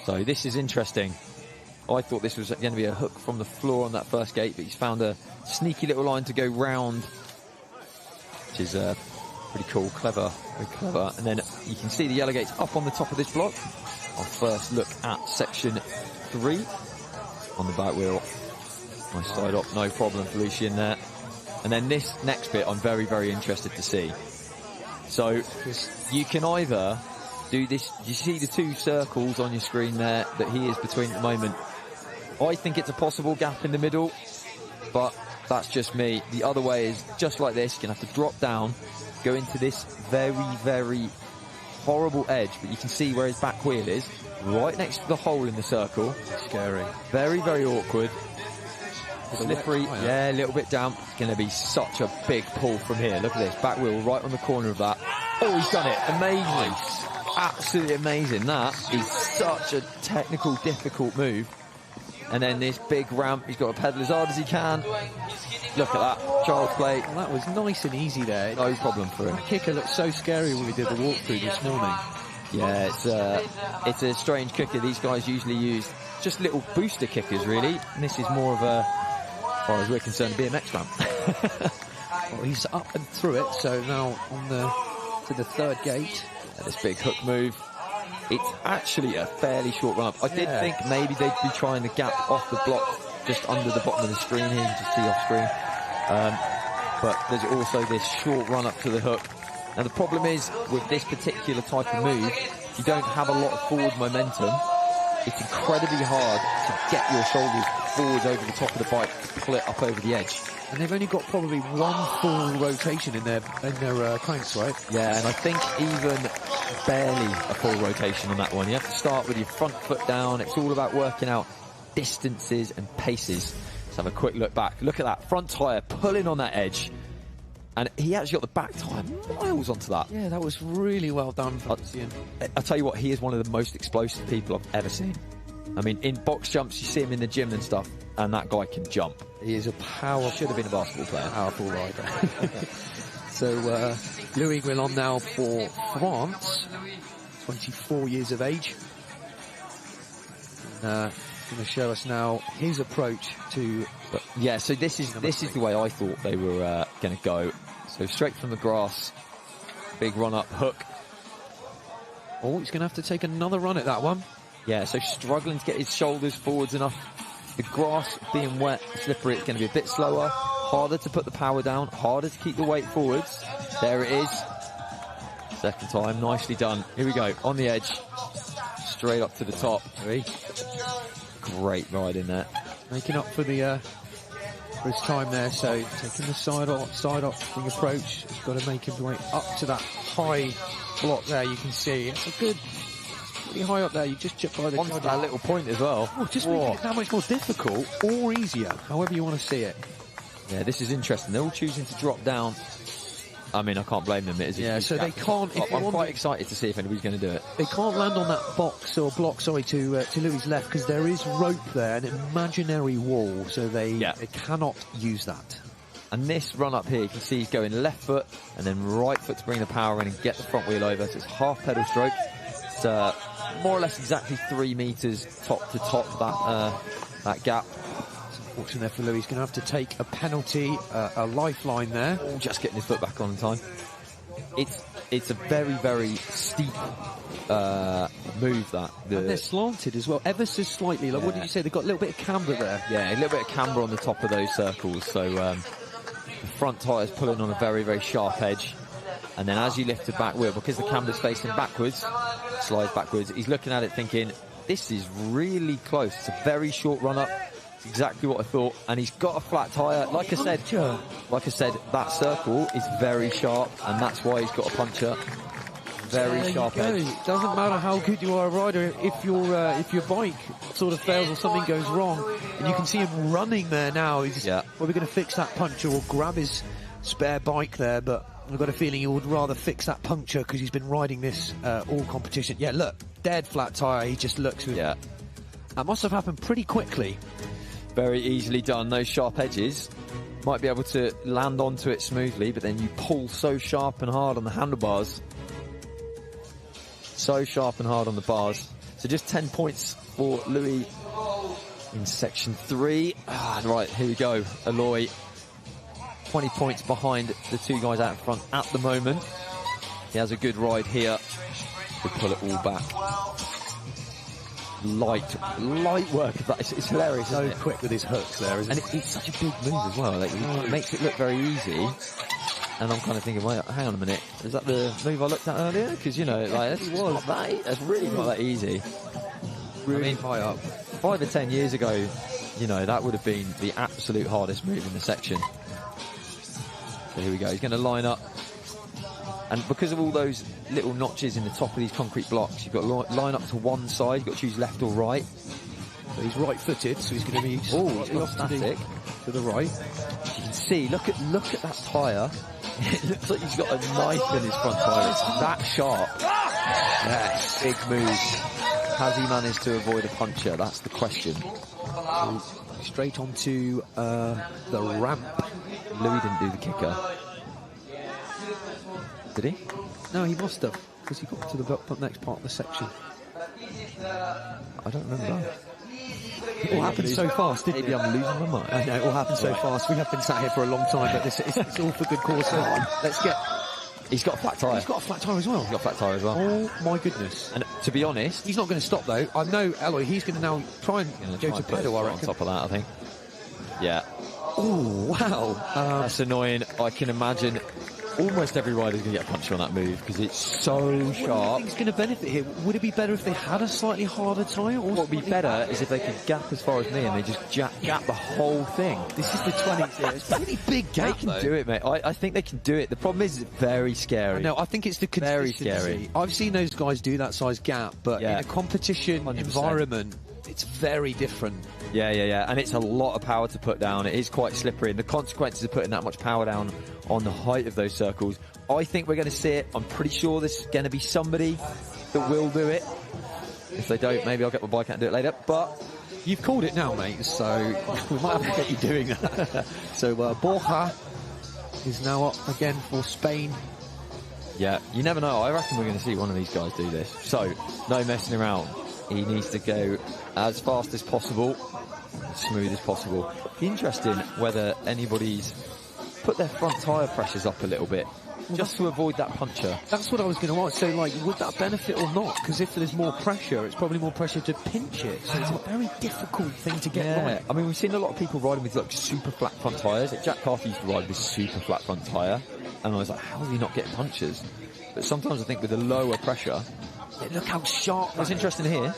So this is interesting. I thought this was going to be a hook from the floor on that first gate, but he's found a sneaky little line to go round, which is pretty cool, clever, very clever. And then you can see the yellow gates up on the top of this block. Our first look at section 3 on the back wheel. Nice side up, no problem for Lucien there. And then this next bit I'm very, very interested to see. So you can either do this, you see the 2 circles on your screen there that he is between at the moment. I think it's a possible gap in the middle, but that's just me. The other way is just like this. You're going to have to drop down, go into this very, very horrible edge, but you can see where his back wheel is, right next to the hole in the circle. Scary. Very, very awkward. Slippery, yeah, a little bit damp. It's going to be such a big pull from here. Look at this, back wheel right on the corner of that. Oh, he's done it. Amazing. Nice. Absolutely amazing. That is such a technical, difficult move. And then this big ramp, he's got to pedal as hard as he can. Look at that, child's play. Well, that was nice and easy there. No problem for him. The kicker looked so scary when we did the walkthrough this morning. Yeah, it's a strange kicker. These guys usually use just little booster kickers, really. And this is more of a, as far as we're concerned, a BMX ramp. Well, he's up and through it, so now on to the 3rd gate. And this big hook move. It's actually a fairly short run up. I did think maybe they'd be trying to gap off the block just under the bottom of the screen here, you can see off screen. But there's also this short run up to the hook. Now the problem is, with this particular type of move, you don't have a lot of forward momentum. It's incredibly hard to get your shoulders forwards over the top of the bike to pull it up over the edge. And they've only got probably 1 full rotation in their cranks, right? Yeah, and I think even barely a full rotation on that one. You have to start with your front foot down. It's all about working out distances and paces. Let's have a quick look back. Look at that front tyre pulling on that edge. And he actually got the back tyre miles onto that. Yeah, that was really well done. I'll tell you what, he is one of the most explosive people I've ever seen. I mean, in box jumps, you see him in the gym and stuff, and that guy can jump. He is a powerful... Should have been a basketball player. Powerful rider. So, Louis Grillon now for France, 24 years of age. Going to show us now his approach to... Yeah, so this is the way I thought they were going to go. So straight from the grass, big run-up hook. Oh, he's going to have to take another run at that one. Yeah, so struggling to get his shoulders forwards enough. The grass being wet, slippery, it's going to be a bit slower. Harder to put the power down, harder to keep the weight forwards. There it is. Second time, nicely done. Here we go, on the edge. Straight up to the top. Great ride in there. Making up for the for his time there, so taking the side opting approach. He's got to make his way up to that high block there, you can see. It's a good... Pretty high up there, you just chip by the that little point as well. Oh, just making it that much more difficult or easier, however you want to see it. Yeah, this is interesting. They're all choosing to drop down. I mean, I can't blame them. Yeah, so they can't. I'm quite excited to see if anybody's going to do it. They can't land on that box or block, sorry, to Louis' left, because there is rope there, an imaginary wall, so they cannot use that. And this run up here, you can see he's going left foot and then right foot to bring the power in and get the front wheel over. So it's half pedal stroke. It's more or less exactly 3 meters top to top, that gap. Fortunately for Louis, he's going to have to take a penalty, a lifeline there. Just getting his foot back on time. It's a very, very steep move, that. And they're slanted as well, ever so slightly. Like, what did you say? They've got a little bit of camber there. Yeah, a little bit of camber on the top of those circles. So the front tyre's pulling on a very, very sharp edge. And then as you lift the back wheel, because the camber's facing backwards, slides backwards, he's looking at it thinking, this is really close. It's a very short run up. Exactly what I thought, and he's got a flat tyre. Like I said, that circle is very sharp, and that's why he's got a puncher. Very sharp edge. It doesn't matter how good you are a rider, if your bike sort of fails or something goes wrong, and you can see him running there now. He's probably going to fix that puncture or grab his spare bike there, but I've got a feeling he would rather fix that puncture because he's been riding this all competition. Yeah, look, dead flat tyre. He just looks with. Yeah, that must have happened pretty quickly. Very easily done. Those sharp edges, might be able to land onto it smoothly, but then you pull so sharp and hard on the handlebars. So sharp and hard on the bars. So just 10 points for Louis in section 3. Right, here we go. Aloy, 20 points behind the 2 guys out front at the moment. He has a good ride here to pull it all back. Light work of that. It's hilarious. So quick with his hooks there, isn't it? It's such a big move as well. Like, it makes it look very easy. And I'm kind of thinking, wait, hang on a minute. Is that the move I looked at earlier? Because, you know, like, that's really not that easy. Really high up. 5 or 10 years ago, you know, that would have been the absolute hardest move in the section. So here we go. He's going to line up. And because of all those little notches in the top of these concrete blocks, you've got to line up to one side. You've got to choose left or right. So he's right-footed, so he's going to be static to the right. You can see, look at that tyre. It looks like he's got a knife in his front tyre. It's that sharp. Yes, big move. Has he managed to avoid a puncture? That's the question. Straight onto the ramp. Louis didn't do the kicker. Did he? No, he must have, because he got to the next part of the section. I don't remember. It all happened so fast, didn't it? Maybe I'm losing my mind. I know, it all happened so fast. We have been sat here for a long time, but it's all for good cause. Let's get... He's got a flat tyre. He's got a flat tyre as well. He's got a flat tyre as well. Oh, my goodness. And to be honest... He's not going to stop, though. I know, Aloy, he's going to now try and go to pedal, I reckon. On top of that, I think. Yeah. Oh, wow. That's annoying. I can imagine... Almost every rider's going to get a puncture on that move because it's so sharp. What do you think is going to benefit here? Would it be better if they had a slightly harder tyre? What would be better is if they could gap as far as me and they just gap the whole thing. This is the 20s here. It's a pretty big gap, They can do it, mate. I think they can do it. The problem is it's very scary. No, I think it's the consistency. Very scary. I've seen those guys do that size gap, but in a competition 100%. Environment, it's very different. Yeah. And it's a lot of power to put down. It is quite slippery. And the consequences of putting that much power down on the height of those circles, I think we're going to see it. I'm pretty sure there's going to be somebody that will do it. If they don't, maybe I'll get my bike out and do it later. But you've called it now, mate, so we might have to get you doing that. So Borja is now up again for Spain. Yeah, you never know. I reckon we're going to see one of these guys do this. So, no messing around. He needs to go as fast as possible, as smooth as possible. Interesting whether anybody's put their front tyre pressures up a little bit, just to avoid that puncture. That's what I was going to ask. So, like, would that benefit or not? Because if there's more pressure, it's probably more pressure to pinch it. So it's a very difficult thing to get right. I mean, we've seen a lot of people riding with, like, super flat front tyres. Jack Carthy used to ride with super flat front tyre. And I was like, how is he not getting punctures? But sometimes I think with the lower pressure... Look how sharp. What's interesting here,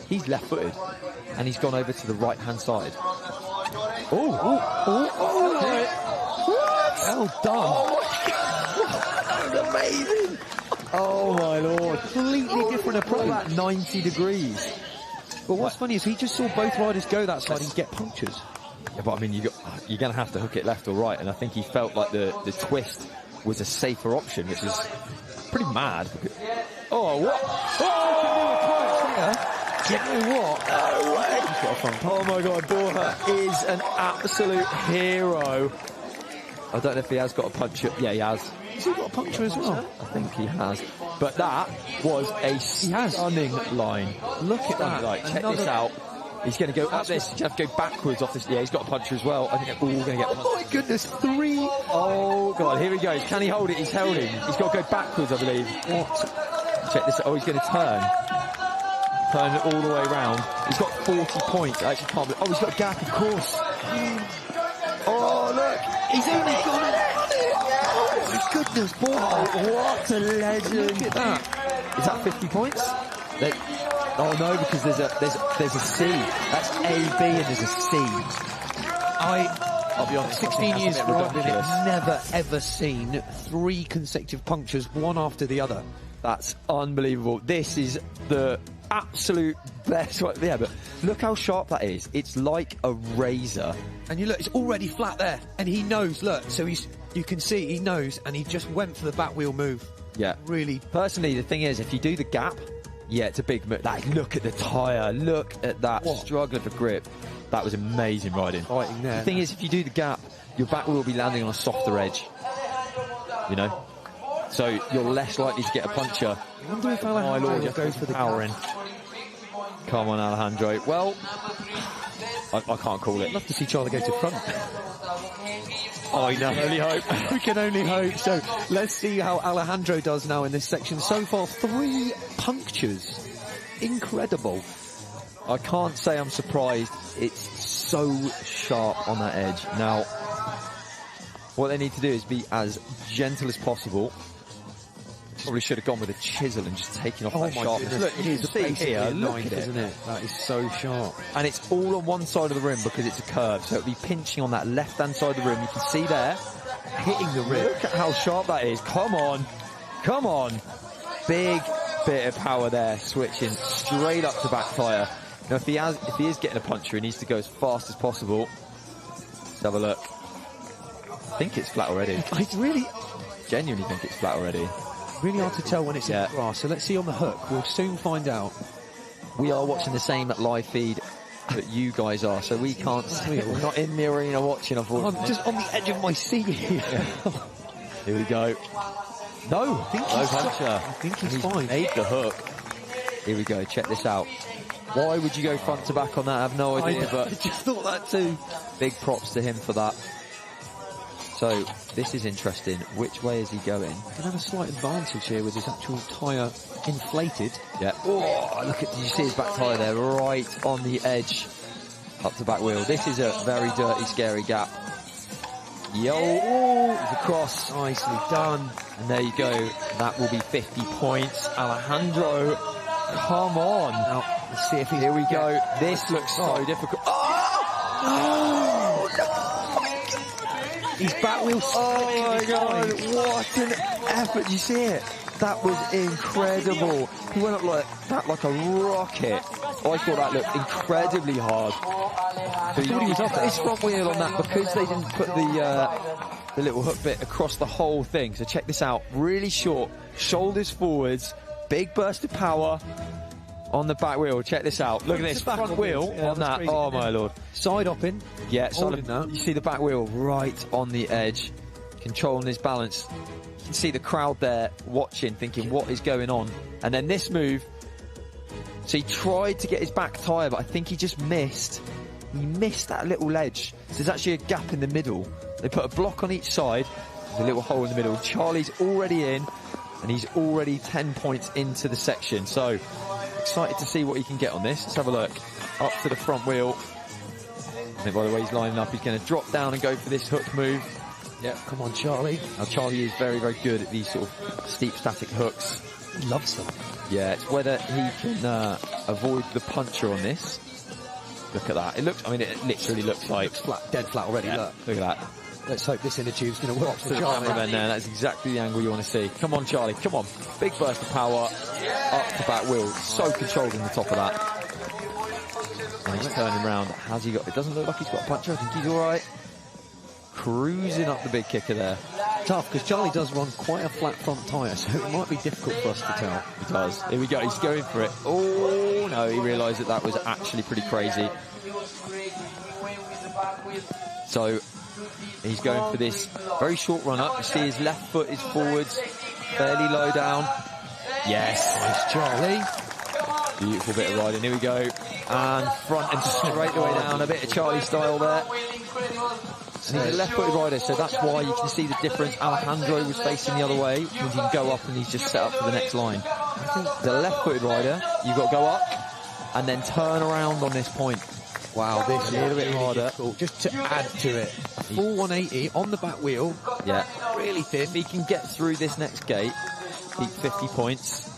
he's left-footed. And he's gone over to the right-hand side. Oh! What? Well done. That was amazing. Oh, my Lord. Completely different approach. At 90 degrees. But what's funny is he just saw both riders go that side and get punctures. Yeah, but I mean, you're going to have to hook it left or right, and I think he felt like the twist was a safer option, which is pretty mad. Oh, what? Oh! Do you know what? No way! Oh my God, Borja is an absolute hero. I don't know if he has got a puncher. Yeah, he has. Has he got a puncture as well? I think he has. But that was a stunning line. Look at that. Like, check this out. He's going to go up this. You have to go backwards off this. Yeah, he's got a puncher as well. I think they're all going to get punched. Oh my goodness, 3. Oh God, here he goes. Can he hold it? He's held him. He's got to go backwards, I believe. What? Check this out. Oh, he's going to turn. Turn it all the way around. He's got 40 points. I actually can't believe. Oh, he's got a gap, of course. Oh, look. He's only got it. Oh my goodness, boy. What a legend. Look at that. Is that 50 points? Oh no, because there's a C. That's A, B, and there's a C. I'll be honest, 16 years for I've never ever seen 3 consecutive punctures, one after the other. That's unbelievable. This is the absolute best one. Yeah, but look how sharp that is. It's like a razor. And you look, it's already flat there. And he knows, look, so you can see he knows, and he just went for the back wheel move. Yeah. Really. Personally, the thing is, if you do the gap, yeah, it's a big move. Look at the tyre. Look at that. What? Struggling for grip. That was amazing riding. Fighting there. The thing is, if you do the gap, your back wheel will be landing on a softer edge. You know? So you're less likely to get a puncture. I wonder if Alejandro goes for the power in. Come on, Alejandro. Well, I can't call it. I'd love to see Charlie go to front. Oh, I can only hope. We can only hope. So let's see how Alejandro does now in this section. So far, 3 punctures. Incredible. I can't say I'm surprised. It's so sharp on that edge. Now, what they need to do is be as gentle as possible. Probably should have gone with a chisel and just taken off that sharpness. Look, you can see here, look at it. Isn't it? That is so sharp. And it's all on one side of the rim because it's a curve, so it'll be pinching on that left-hand side of the rim. You can see there, hitting the rim. Look at how sharp that is. Come on. Come on. Big bit of power there, switching straight up to back tyre. Now, if he is getting a puncher, he needs to go as fast as possible. Let's have a look. I think it's flat already. I really genuinely think it's flat already. Really hard to tell when it's in the grass, so let's see on the hook. We'll soon find out. We are watching the same live feed that you guys are, so we can't see it. We're not in the arena watching, unfortunately. I'm just on the edge of my seat here. Here we go. No, I think he's fine. Made the hook. Here we go, check this out. Why would you go front to back on that? I have no idea, but I just thought that too. Big props to him for that. So, this is interesting. Which way is he going? He can have a slight advantage here with his actual tyre inflated. Yeah. Oh, look at, did you see his back tyre there? Right on the edge. Up to back wheel. This is a very dirty, scary gap. Yo, he's across. Nicely done. And there you go. That will be 50 points. Alejandro, come on. Now, let's see if he's... Here we go. This looks so difficult. Oh! His back wheel. Oh my God, what an effort. You see it? That was incredible. He went up like that, like a rocket. I thought that looked incredibly hard. But he was off his front wheel on that because they didn't put the little hook bit across the whole thing. So check this out. Really short, shoulders forwards, big burst of power on the back wheel. Check this out. Look at this front wheel on that. Crazy. Oh my Lord. Side hopping. Yeah, side up. You see the back wheel right on the edge, controlling his balance. You can see the crowd there watching, thinking, what is going on? And then this move. So he tried to get his back tyre, but I think he just missed. He missed that little ledge. So there's actually a gap in the middle. They put a block on each side. There's a little hole in the middle. Charlie's already in, and he's already 10 points into the section. So excited to see what he can get on this. Let's have a look. Up to the front wheel. I think by the way he's lining up, he's going to drop down and go for this hook move. Yeah, come on, Charlie. Now Charlie is very, very good at these sort of steep static hooks. He loves them. Yeah, it's whether he can avoid the puncher on this. Look at that. It looks, I mean, it literally looks like... Looks flat, dead flat already, look. Look at that. Let's hope this inner tube's going to work for the cameraman there. That's exactly the angle you want to see. Come on, Charlie. Come on. Big burst of power. Up to back wheel. So controlled on the top of that. And he's turning around. How's he got? It doesn't look like he's got a puncher. I think he's all right. Cruising up the big kicker there. Tough, because Charlie does run quite a flat front tyre, so it might be difficult for us to tell. He does. Here we go. He's going for it. Oh, no. He realised that that was actually pretty crazy. So he's going for this very short run up. You see his left foot is forwards, fairly low down. Yes. Nice, Charlie. Beautiful bit of riding. Here we go. And front and straight the way down. A bit of Charlie style there. And he's a left-footed rider, so that's why you can see the difference. Alejandro was facing the other way, means he can go up and he's just set up for the next line. I think the left-footed rider, you've got to go up and then turn around on this point. Wow, this is a little bit harder. Difficult. Just to add to it, a full 180 on the back wheel. Yeah. Really thin. If he can get through this next gate, keep 50 points.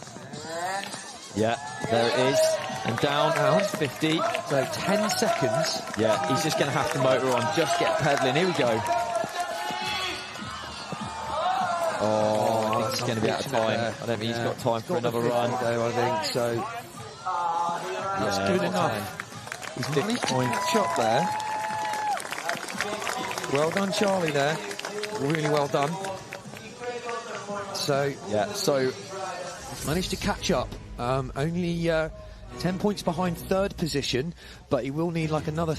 Yeah, there it is. And down, 50. So 10 seconds. Yeah, he's just going to have to motor on, just get pedaling. Here we go. Oh, I think he's going to be out of time. I don't think he's got time for another run. I think so. That's good enough. He's 50 points. Shot there. Well done, Charlie, there. Really well done. So, yeah, so managed to catch up. Only 10 points behind third position, but he will need like another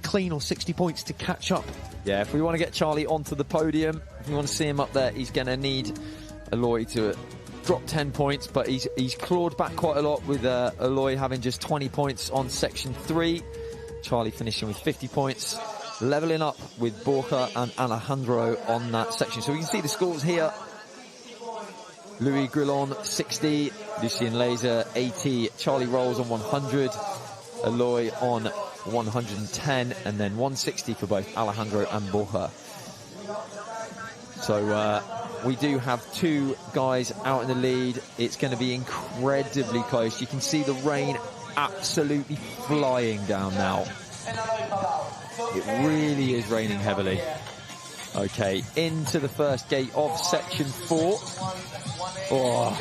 clean or 60 points to catch up. Yeah, if we want to get Charlie onto the podium, if we want to see him up there, he's going to need Aloy to drop 10 points, but he's clawed back quite a lot with Aloy having just 20 points on section 3. Charlie finishing with 50 points, levelling up with Borja and Alejandro on that section. So we can see the scores here. Louis Grillon 60, Lucien Laser 80, Charlie Rolls on 100, Aloy on 110, and then 160 for both Alejandro and Borja. So we do have two guys out in the lead. It's going to be incredibly close. You can see the rain absolutely flying down now. It really is raining heavily. Okay, into the first gate of section 4. Oh,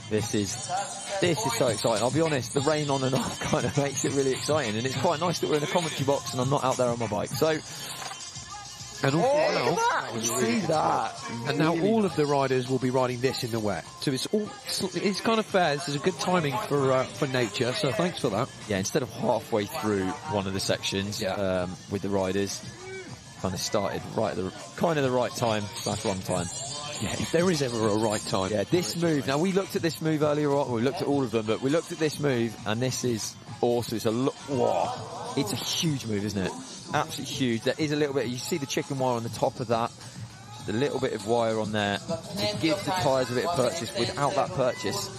this is so exciting. I'll be honest, the rain on and off kind of makes it really exciting, and it's quite nice that we're in a commentary box and I'm not out there on my bike. So, and also see that. And now all of the riders will be riding this in the wet. So it's kind of fair. This is a good timing for nature. So thanks for that. Yeah, instead of halfway through one of the sections with the riders, kind of started right at the right time / wrong time. Yeah, if there is ever a right time. Yeah, this move. Now, we looked at this move earlier on. We looked at all of them, but we looked at this move, and this is awesome. It's a huge move, isn't it? Absolutely huge. There is a little bit. You see the chicken wire on the top of that. Just a little bit of wire on there to give the tyres a bit of purchase. Without that purchase,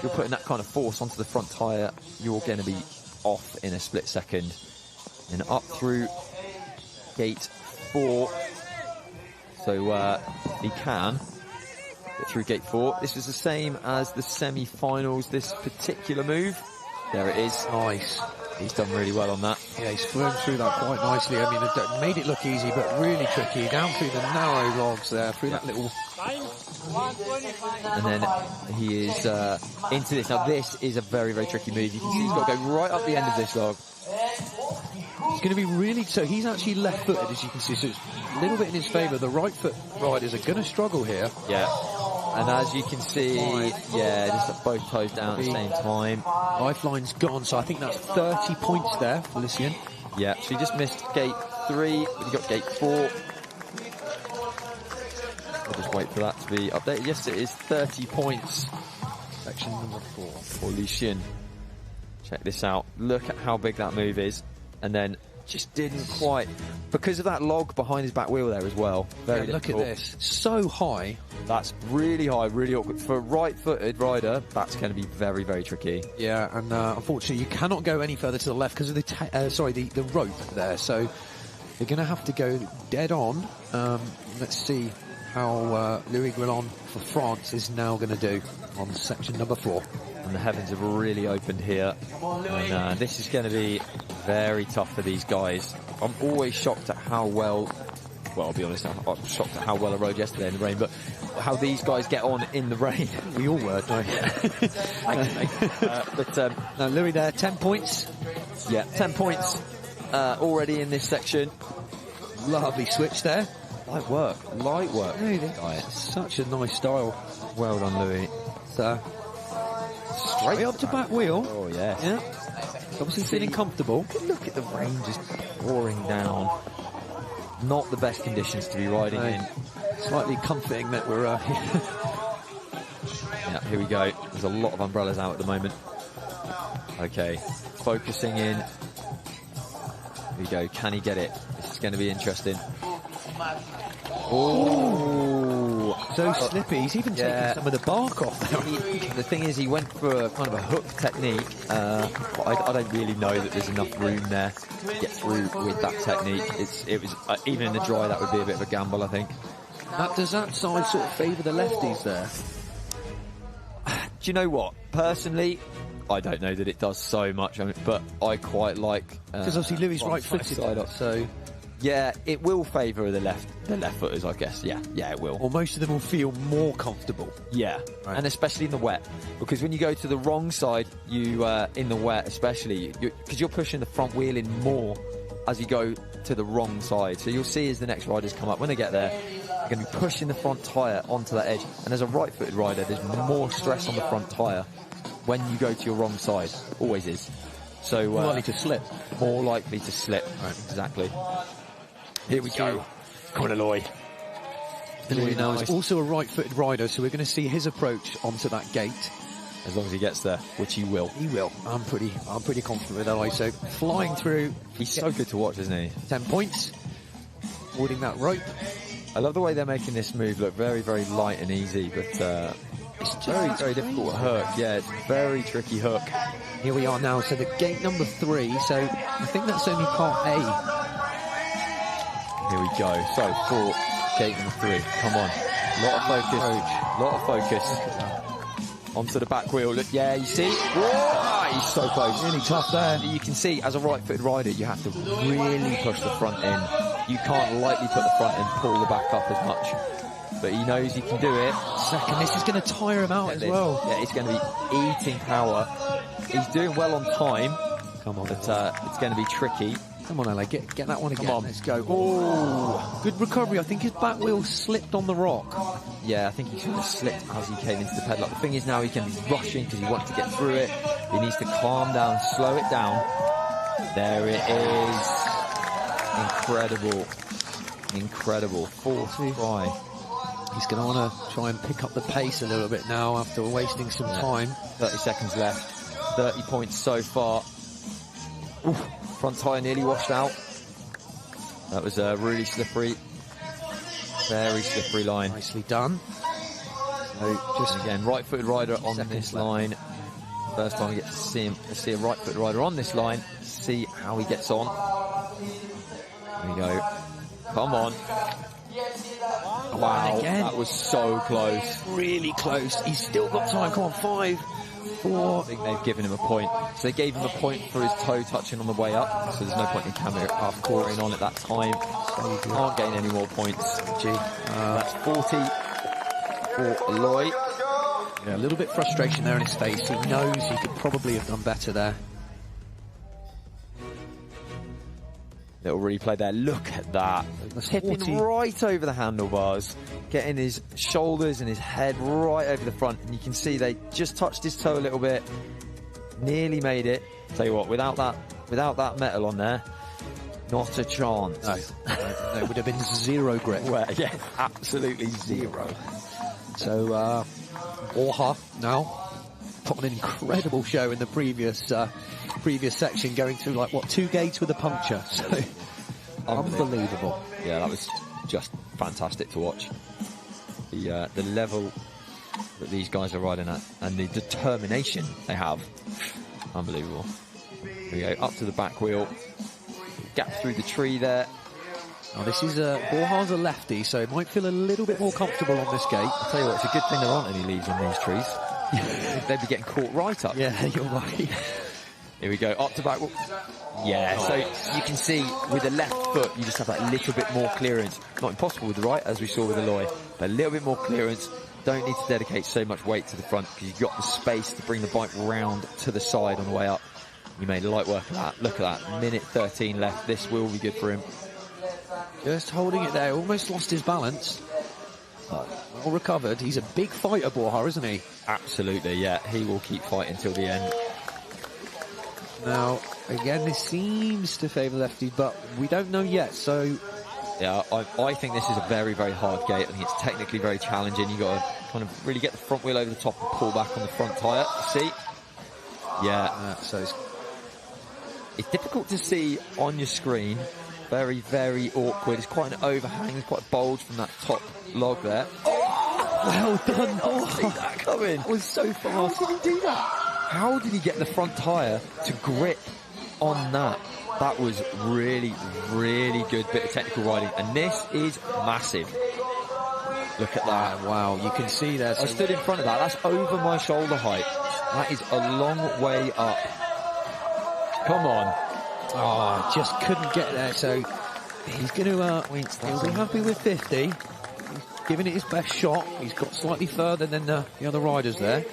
you're putting that kind of force onto the front tyre. You're going to be off in a split second. And up through gate 4. So he can get through gate 4. This is the same as the semi-finals, this particular move. There it is. Nice. He's done really well on that. Yeah, he's flown through that quite nicely. I mean, it made it look easy, but really tricky. Down through the narrow logs there, through that little... And then he is into this. Now, this is a very, very tricky move. You can see he's got to go right up the end of this log. It's going to be really... So he's actually left-footed, as you can see, so it's a little bit in his favour. The right-foot riders are going to struggle here. Yeah. And as you can see, yeah, just both toes down at the same time. Lifeline's gone, so I think that's 30 points there for Lucien. Yeah, so he just missed gate 3, but he got gate 4. I'll just wait for that to be updated. Yes, it is 30 points. Section number 4. For Lucien. Check this out. Look at how big that move is. And then just didn't quite, because of that log behind his back wheel there as well. Very difficult. Look at this. So high. That's really high, really awkward. For a right-footed rider, that's going to be very, very tricky. Yeah, and unfortunately, you cannot go any further to the left because of the rope there. So you're going to have to go dead on. Let's see how Louis Grillon for France is now going to do on section number 4. And the heavens have really opened here. And this is going to be very tough for these guys. I'm always shocked at how well well, I'll be honest, I'm shocked at how well I rode yesterday in the rain, but how these guys get on in the rain. We all were, don't we? Now, Louis there, 10 points. Yeah, 10 points already in this section. Lovely switch there. Light work. Such a nice style. Well done, Louis. Straight up to back wheel. Oh, yeah. Yeah. Obviously feeling comfortable. Look at the rain just pouring down. Not the best conditions to be riding in. Slightly comforting that we're... Yeah, here we go. There's a lot of umbrellas out at the moment. Okay, focusing in. Here we go. Can he get it? This is going to be interesting. Oh, so slippy. He's even taking some of the bark off there. The thing is, he went for a kind of a hook technique. But I don't really know that there's enough room there to get through with that technique. It was even in the dry, that would be a bit of a gamble, I think. Does that side sort of favour the lefties there? Do you know what? Personally, I don't know that it does so much, but I quite like... Because obviously Louis right-footed side up, so... Yeah, it will favour the left footers, I guess. Yeah, it will. Or most of them will feel more comfortable. Yeah, right. And especially in the wet, because when you go to the wrong side, you in the wet especially, because you're pushing the front wheel in more as you go to the wrong side. So you'll see as the next riders come up, when they get there, they're going to be pushing the front tyre onto that edge. And as a right-footed rider, there's more stress on the front tyre when you go to your wrong side. Always is. So more likely to slip. More likely to slip. Right, exactly. Here we go. Come on, Aloy. Aloy now is also a right-footed rider, so we're going to see his approach onto that gate. As long as he gets there, which he will. He will. I'm pretty confident with Aloy. So flying through. He's so good to watch, isn't he? 10 points. Holding that rope. I love the way they're making this move look very, very light and easy, but it's very, very difficult hook. Yeah, it's a very tricky hook. Here we are now. So the gate number 3. So I think that's only part A. Here we go. So for gate number 3. Come on. Lot of focus. Onto the back wheel. Look, yeah, you see? Whoa! He's so close. Really tough there. You can see, as a right-footed rider, you have to really push the front in. You can't lightly put the front in, pull the back up as much. But he knows he can do it. Second, this is going to tire him out as well. Yeah, it's going to be eating power. He's doing well on time. Come on. But it's going to be tricky. Come on, LA, get that one again. Come on. Let's go. Oh, good recovery. I think his back wheel slipped on the rock. Yeah, I think he should have slipped as he came into the pedal. The thing is now he's going to be rushing because he wants to get through it. He needs to calm down, slow it down. There it is. Incredible. Fourth try. He's going to want to try and pick up the pace a little bit now after wasting some time. 30 seconds left. 30 points so far. Oof. Front tyre nearly washed out. That was a really slippery, very slippery line. Nicely done. So just again, right-footed rider on this line. First time we get to see a right-footed rider on this line. See how he gets on. There we go. Come on. Wow, that was so close. Really close. He's still got time. Come on, 5, 4. I think they've given him a point. So they gave him a point for his toe touching on the way up. So there's no point in quartering on at that time. So you can't gain any more points. That's 40 for Aloy. Yeah, a little bit frustration there in his face. He knows he could probably have done better there. Little replay there. Look at that. Tipping right over the handlebars, getting his shoulders and his head right over the front. And you can see they just touched his toe a little bit. Nearly made it. Tell you what, without that metal on there, not a chance. No, it would have been zero grip. Well, yeah, absolutely zero. So, Borja now put on an incredible show in the previous section, going through 2 gates with a puncture. So unbelievable. Yeah, that was just fantastic to watch. The level that these guys are riding at and the determination they have, unbelievable. Here we go, up to the back wheel, gap through the tree there. Now this is Borja's a lefty, so it might feel a little bit more comfortable on this gate. I'll tell you what, it's a good thing there aren't any leaves on these trees. They'd be getting caught right up. Yeah, you're right. Here we go, up to back. Yeah, so you can see with the left foot, you just have that little bit more clearance. Not impossible with the right, as we saw with Aloy, but a little bit more clearance. Don't need to dedicate so much weight to the front because you've got the space to bring the bike round to the side on the way up. You made light work of that. Look at that, minute 13 left. This will be good for him. Just holding it there, almost lost his balance. But well recovered. He's a big fighter, Borja, isn't he? Absolutely, yeah. He will keep fighting till the end. Now, again, this seems to favour lefty, but we don't know yet, so... Yeah, I think this is a very, very hard gate. I think it's technically very challenging. You've got to kind of really get the front wheel over the top and pull back on the front tyre. See? Yeah. So it's difficult to see on your screen. Very, very awkward. It's quite an overhang. There's quite a bulge from that top log there. Oh! Well done, Borja. See that coming? That was so fast. How did he do that? How did he get the front tyre to grip on that? That was really, really good bit of technical riding. And this is massive. Look at that. Wow, you can see there. I stood in front of that. That's over my shoulder height. That is a long way up. Come on. Oh, just couldn't get there. So he's going to, he'll be happy with 50. He's giving it his best shot. He's got slightly further than the other riders there.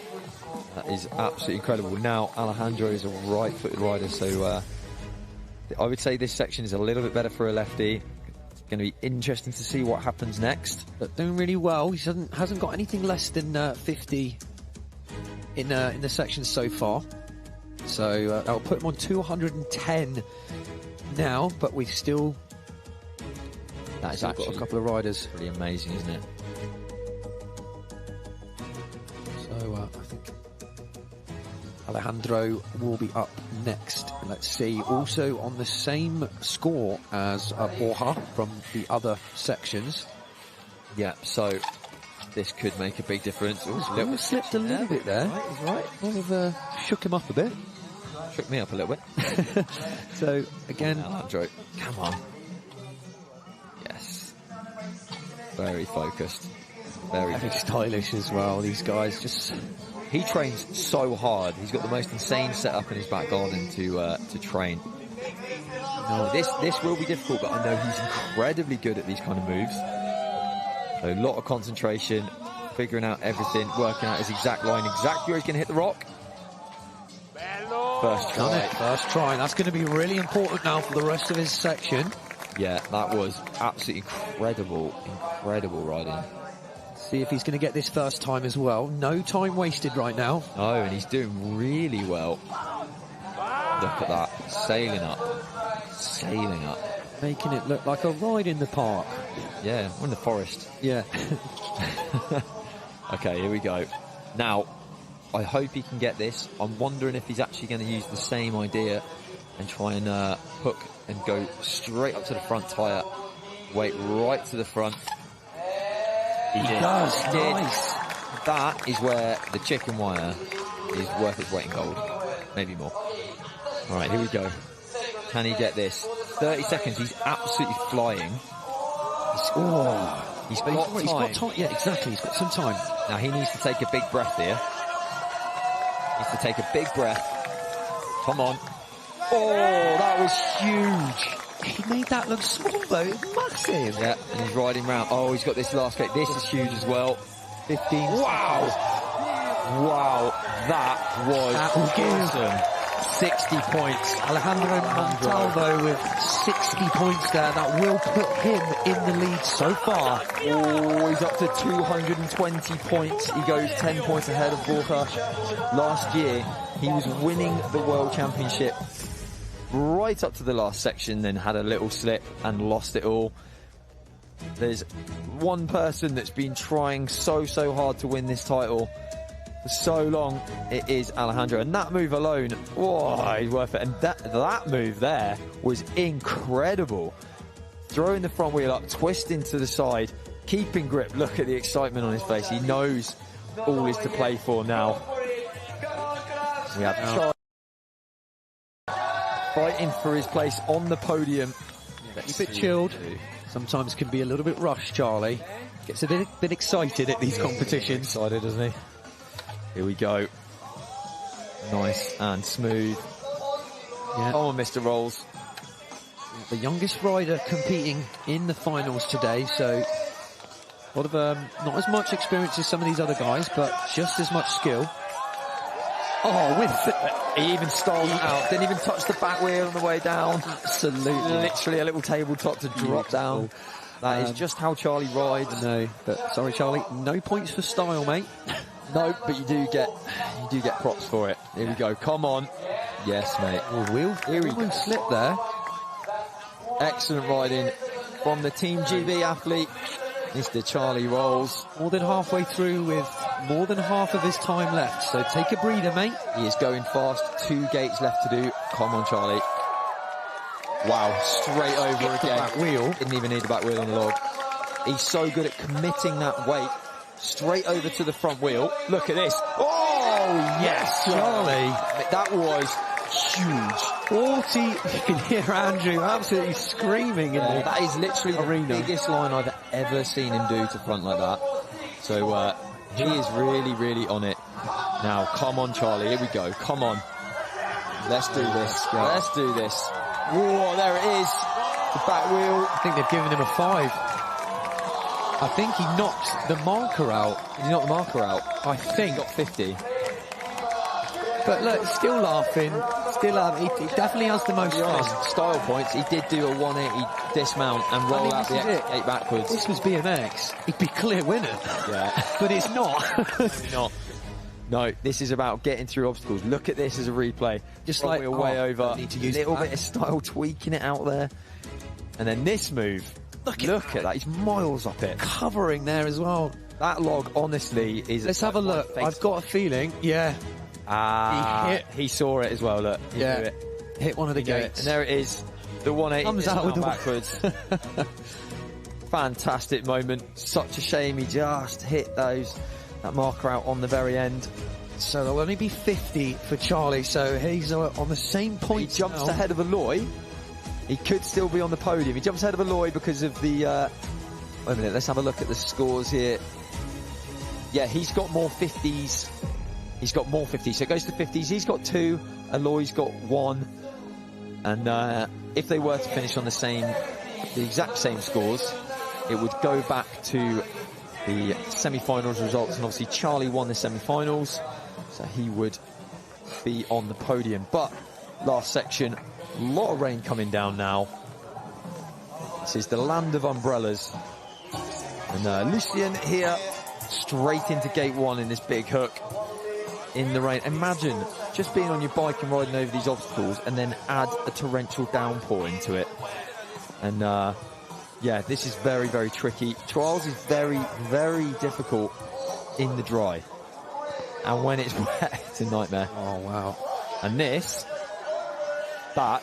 That is absolutely incredible. Now, Alejandro is a right-footed rider, so I would say this section is a little bit better for a lefty. It's going to be interesting to see what happens next. But doing really well. He hasn't got anything less than 50 in the section so far. So that'll put him on 210 now, but we've still... That is actually got a couple of riders. Pretty amazing, isn't it? So I think Alejandro will be up next. Let's see. Also on the same score as Borja from the other sections. Yeah, so this could make a big difference. Ooh, slipped a little bit there. Right, he's right. Kind of shook him up a bit. Shook me up a little bit. So again, Andrei, come on. Yes. Very focused. Very stylish as well. These guys just... He trains so hard. He's got the most insane setup in his back garden to train. No, this will be difficult, but I know he's incredibly good at these kind of moves. So a lot of concentration, figuring out everything, working out his exact line, exactly where he's going to hit the rock. First try. First try. That's going to be really important now for the rest of his section. Yeah, that was absolutely incredible riding. See if he's going to get this first time as well. No time wasted right now. Oh, and he's doing really well. Look at that. Sailing up. Making it look like a ride in the park. Yeah, we're in the forest. Yeah. Okay, here we go. Now, I hope he can get this. I'm wondering if he's actually going to use the same idea and try and hook and go straight up to the front tyre. Wait right to the front. He does. Nice. That is where the chicken wire is worth its weight in gold. Maybe more. All right, here we go. Can he get this? 30 seconds. He's absolutely flying. He's got time. Yeah, exactly. He's got some time. Now he needs to take a big breath here. Needs to take a big breath. Come on. Oh, that was huge. He made that look small though. It's massive. Yeah, and he's riding round. Oh, he's got this last gate. This is huge as well. 15. Wow. Wow. That was awesome. 60 points. Alejandro Montalvo with 60 points there. That will put him in the lead so far. Oh, he's up to 220 points. He goes 10 points ahead of Borja. Last year, he was winning the World Championship right up to the last section, then had a little slip and lost it all. There's one person that's been trying so hard to win this title for so long. It is Alejandro, and that move alone, whoa, he's worth it. And that move there was incredible. Throwing the front wheel up, twisting to the side, keeping grip. Look at the excitement on his face. He knows all is to play for now. We have Charlie fighting for his place on the podium. He's a bit chilled. Sometimes can be a little bit rushed, Charlie. Gets a bit excited at these competitions. Excited, doesn't he? Here we go. Nice and smooth. Yeah. Come on, Mr. Rolls. The youngest rider competing in the finals today, so a lot of not as much experience as some of these other guys, but just as much skill. Oh, He even stalled it out. Didn't even touch the back wheel on the way down. Absolutely. Literally a little tabletop to drop down. That is just how Charlie rides. No, but sorry, Charlie, no points for style, mate. No, but you do get props for it. Here we go. Come on. Yes, mate. Wheel Here we go. slip there. Excellent riding from the Team GB athlete, Mr. Charlie Rolls. More than halfway through with more than half of his time left, so take a breather, mate. He is going fast. 2 gates left to do. Come on, Charlie. Wow, straight over again. Back wheel. Didn't even need the back wheel on the log. He's so good at committing that weight straight over to the front wheel. Look at this. Oh, yes, Charlie. That was huge. 40, you can hear Andrew absolutely screaming in the That is literally arena. the biggest line I've ever seen him do to front like that. So he is really, really on it. Now, come on, Charlie. Here we go. Come on. Let's do this. Let's do this. Whoa, there it is. The back wheel. I think they've given him a 5. I think he knocked the marker out. Did he knock the marker out? I think. He got 50. But look, still laughing. Still laughing. He definitely has the most To be fun. honest, style points, he did do a 180 dismount and roll out the this is it. X8 backwards. This was BMX. He'd be clear winner. Yeah. But it's not. Not. No, this is about getting through obstacles. Look at this as a replay. Just Front like, wheel way oh, over. need to use a little that. bit of style, tweaking it out there. And then this move. Look at that. He's miles up it. Covering there as well. That log, honestly, is... Let's have a look. I've got a feeling. Yeah. He saw it as well, look. He Yeah. knew it. Hit one of the gates. And there it is. The 180 Comes out with the backwards. Fantastic moment. Such a shame he just hit that marker out on the very end. So there'll only be 50 for Charlie, so he's on the same point. He jumps ahead of Aloy. He could still be on the podium. He jumps ahead of Aloy because of the... wait a minute, let's have a look at the scores here. Yeah, he's got more 50s. He's got more 50s, so it goes to 50s. He's got 2, Aloy's got 1. And if they were to finish on the exact same scores, it would go back to the semi-finals results. And obviously Charlie won the semi-finals, so he would be on the podium. But last section, a lot of rain coming down now. This is the land of umbrellas. And Lucien here, straight into gate 1 in this big hook. In the rain. Imagine just being on your bike and riding over these obstacles and then add a torrential downpour into it. And yeah, this is very, very tricky. Trials is very, very difficult in the dry. And when it's wet, it's a nightmare. Oh, wow. And that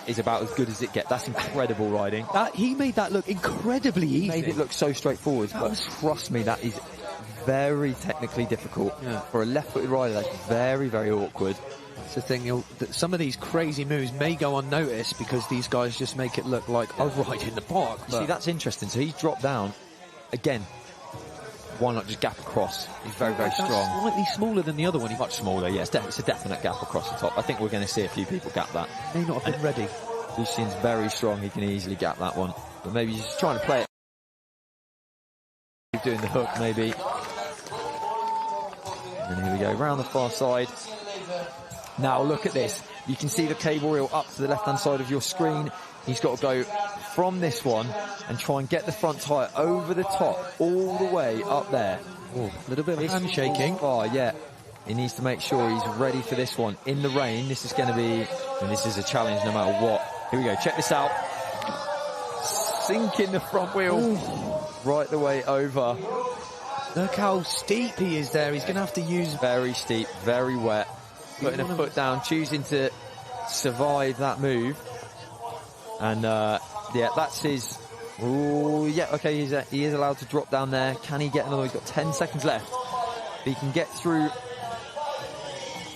is about as good as it gets. That's incredible riding. He made that look incredibly easy. He made it look so straightforward. But trust me, that is very technically difficult. Yeah. For a left-footed rider, that's very, very awkward. It's the thing, that some of these crazy moves may go unnoticed because these guys just make it look like a ride in the park. See, that's interesting. So he's dropped down. Again, why not just gap across? He's very, very strong. Slightly smaller than the other one. Much smaller, yeah. It's a definite gap across the top. I think we're going to see a few people gap that. May not have been ready. Lucien's very strong. He can easily gap that one. But maybe he's just trying to play it. He's doing the hook, maybe. And here we go, round the far side. Now look at this. You can see the cable reel up to the left-hand side of your screen. He's got to go from this one and try and get the front tyre over the top, all the way up there. A little bit of handshaking. Oh, yeah. He needs to make sure he's ready for this one. In the rain, this is going to be... And this is a challenge no matter what. Here we go, check this out. Sinking the front wheel right the way over. Look how steep he is there. He's going to have to use... Very steep, very wet. Putting a foot down, choosing to survive that move. And, yeah, that's his... Oh, yeah, okay, he is allowed to drop down there. Can he get another? He's got 10 seconds left. But he can get through...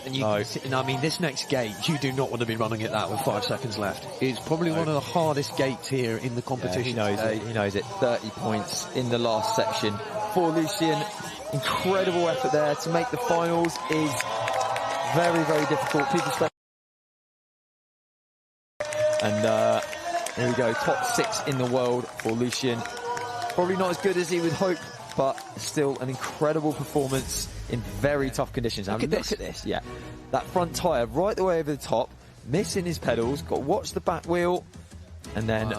And I mean, this next gate, you do not want to be running at that with 5 seconds left. It's probably one of the hardest gates here in the competition. Yeah, he knows it. 30 points in the last section for Lucien. Incredible effort there. To make the finals is very, very difficult. People spend And here we go, top 6 in the world for Lucien. Probably not as good as he would hope, but still an incredible performance in very tough conditions. Now look at this, yeah. That front tyre right the way over the top, missing his pedals, got to watch the back wheel, and then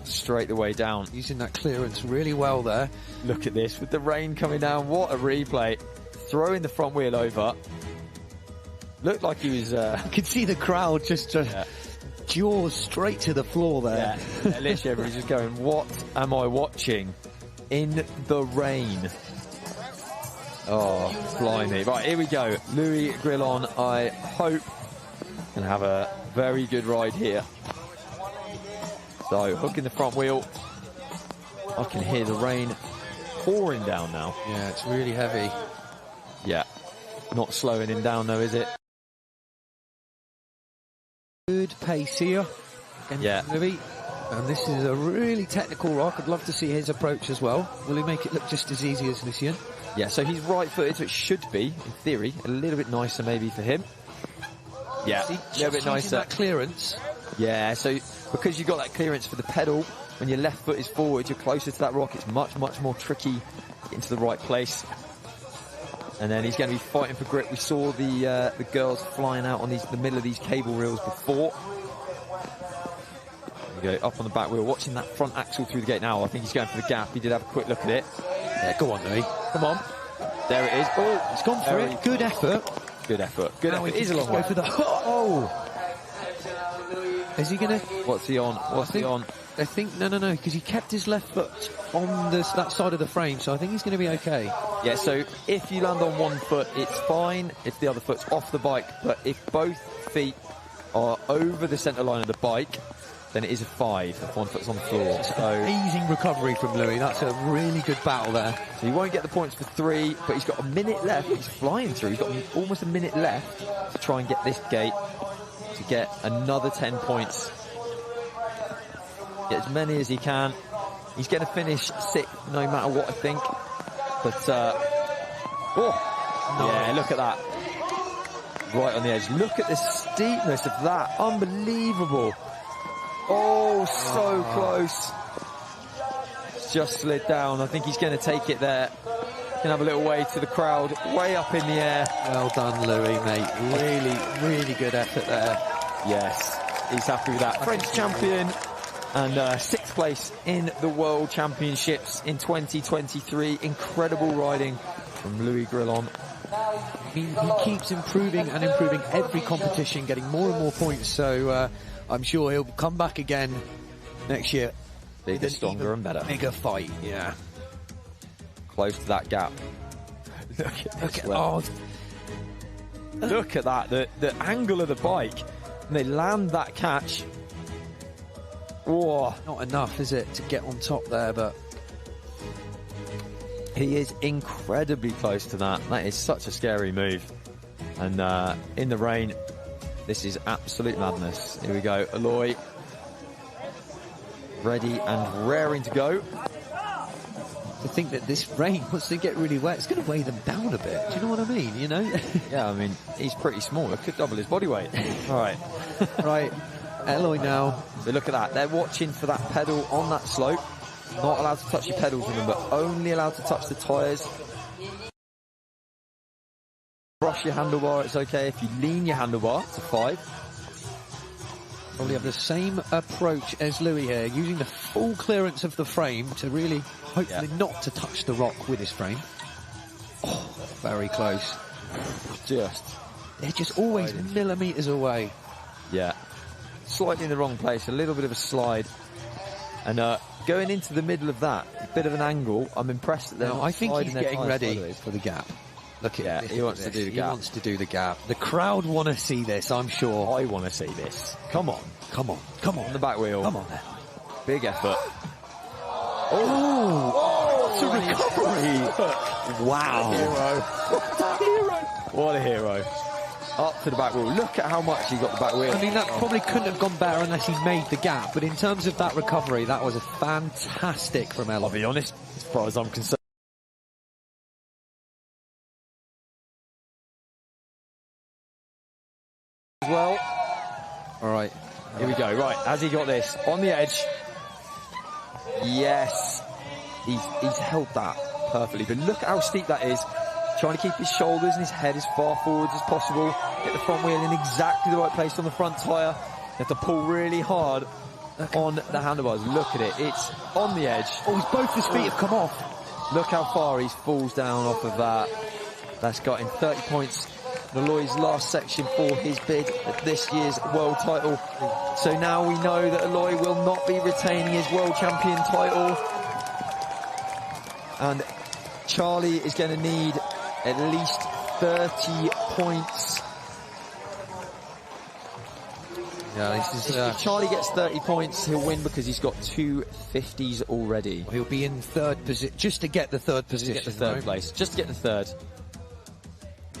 straight the way down. Using that clearance really well there. Look at this, with the rain coming down, what a replay. Throwing the front wheel over. Looked like he was... I could see the crowd just jaws straight to the floor there. Yeah, literally everybody's just going, what am I watching in the rain? Oh, blimey. Right, here we go. Louis Grillon, I hope, can have a very good ride here. So, hooking the front wheel. I can hear the rain pouring down now. Yeah, it's really heavy. Yeah. Not slowing him down though, is it? Good pace here. Yeah. Louis. And this is a really technical rock. I'd love to see his approach as well. Will he make it look just as easy as Lucien? Yeah, so he's right-footed, so it should be, in theory, a little bit nicer maybe for him. Yeah, a little bit nicer. That clearance. Yeah, so because you've got that clearance for the pedal, when your left foot is forward, you're closer to that rock. It's much, much more tricky to get into the right place. And then he's going to be fighting for grip. We saw the girls flying out on the middle of these cable reels before. There we go, up on the back wheel, watching that front axle through the gate now. I think he's going for the gap. He did have a quick look at it. Yeah, go on, Louis. Come on. There it is. Oh, he's gone for it. Good effort. Good effort. Good effort. It is a long way. For the... Oh! Is he going to... What's he on? What's he on? I think... No, because he kept his left foot on that side of the frame, so I think he's going to be okay. Yeah, so if you land on one foot, it's fine if the other foot's off the bike, but if both feet are over the centre line of the bike, then it is a 5 if one foot's on the floor. So amazing recovery from Louis. That's a really good battle there. So he won't get the points for 3, but he's got a minute left. He's flying through. He's got almost a minute left to try and get this gate to get another 10 points. Get as many as he can. He's going to finish 6th no matter what, I think. But, yeah, look at that. Right on the edge. Look at the steepness of that. Unbelievable. Oh, so close. Just slid down. I think he's going to take it there. Can have a little wave to the crowd. Way up in the air. Well done, Louis, mate. Really, really good effort there. Yes, he's happy with that. French champion and 6th place in the World Championships in 2023. Incredible riding from Louis Grillon. He keeps improving and improving every competition, getting more and more points. So I'm sure he'll come back again next year. Bigger, stronger and better. Bigger fight, yeah. Close to that gap. Look at that, the angle of the bike. And they land that catch. Whoa. Not enough, is it, to get on top there, but... He is incredibly close to that. That is such a scary move. And in the rain, this is absolute madness. Here we go, Aloy. Ready and raring to go. I think that this rain, once they get really wet, it's going to weigh them down a bit. Do you know what I mean? You know? Yeah, I mean, he's pretty small. It could double his body weight. All right. Right. Aloy now. So look at that. They're watching for that pedal on that slope. Not allowed to touch your pedals with them, but only allowed to touch the tyres. Brush your handlebar, it's okay. If you lean your handlebar, it's a 5. Probably have the same approach as Louis here, using the full clearance of the frame to really, hopefully not to touch the rock with his frame. Oh, very close. They're just always millimetres away. Yeah. Slightly in the wrong place, a little bit of a slide. And going into the middle of that, a bit of an angle, I'm impressed that they're not I think he's getting ready sideways for the gap. Look at this. He wants to do the gap. He wants to do the gap. The crowd want to see this, I'm sure. I want to see this. Come on. Come on. Come on. On the back wheel. Come on then. Big effort. Oh! It's a recovery! Wow. What a hero. Up to the back wheel. Look at how much he got the back wheel. I mean, that probably couldn't have gone better unless he made the gap, but in terms of that recovery, that was fantastic from Ella. I'll be honest, as far as I'm concerned. Well, all right, Here we go. Right, has he got this? On the edge. Yes. He's held that perfectly. But look how steep that is. Trying to keep his shoulders and his head as far forwards as possible. Get the front wheel in exactly the right place on the front tyre. You have to pull really hard on the handlebars. Look at it. It's on the edge. Oh, both his feet have come off. Look how far he falls down off of that. That's got him 30 points. Aloy's last section for his bid at this year's world title. So now we know that Aloy will not be retaining his world champion title. And Charlie is going to need at least 30 points. Yeah, this is, if Charlie gets 30 points, he'll win because he's got 2 50s already. He'll be in third position, just to get the third position. Just to get the third place, just to get the third.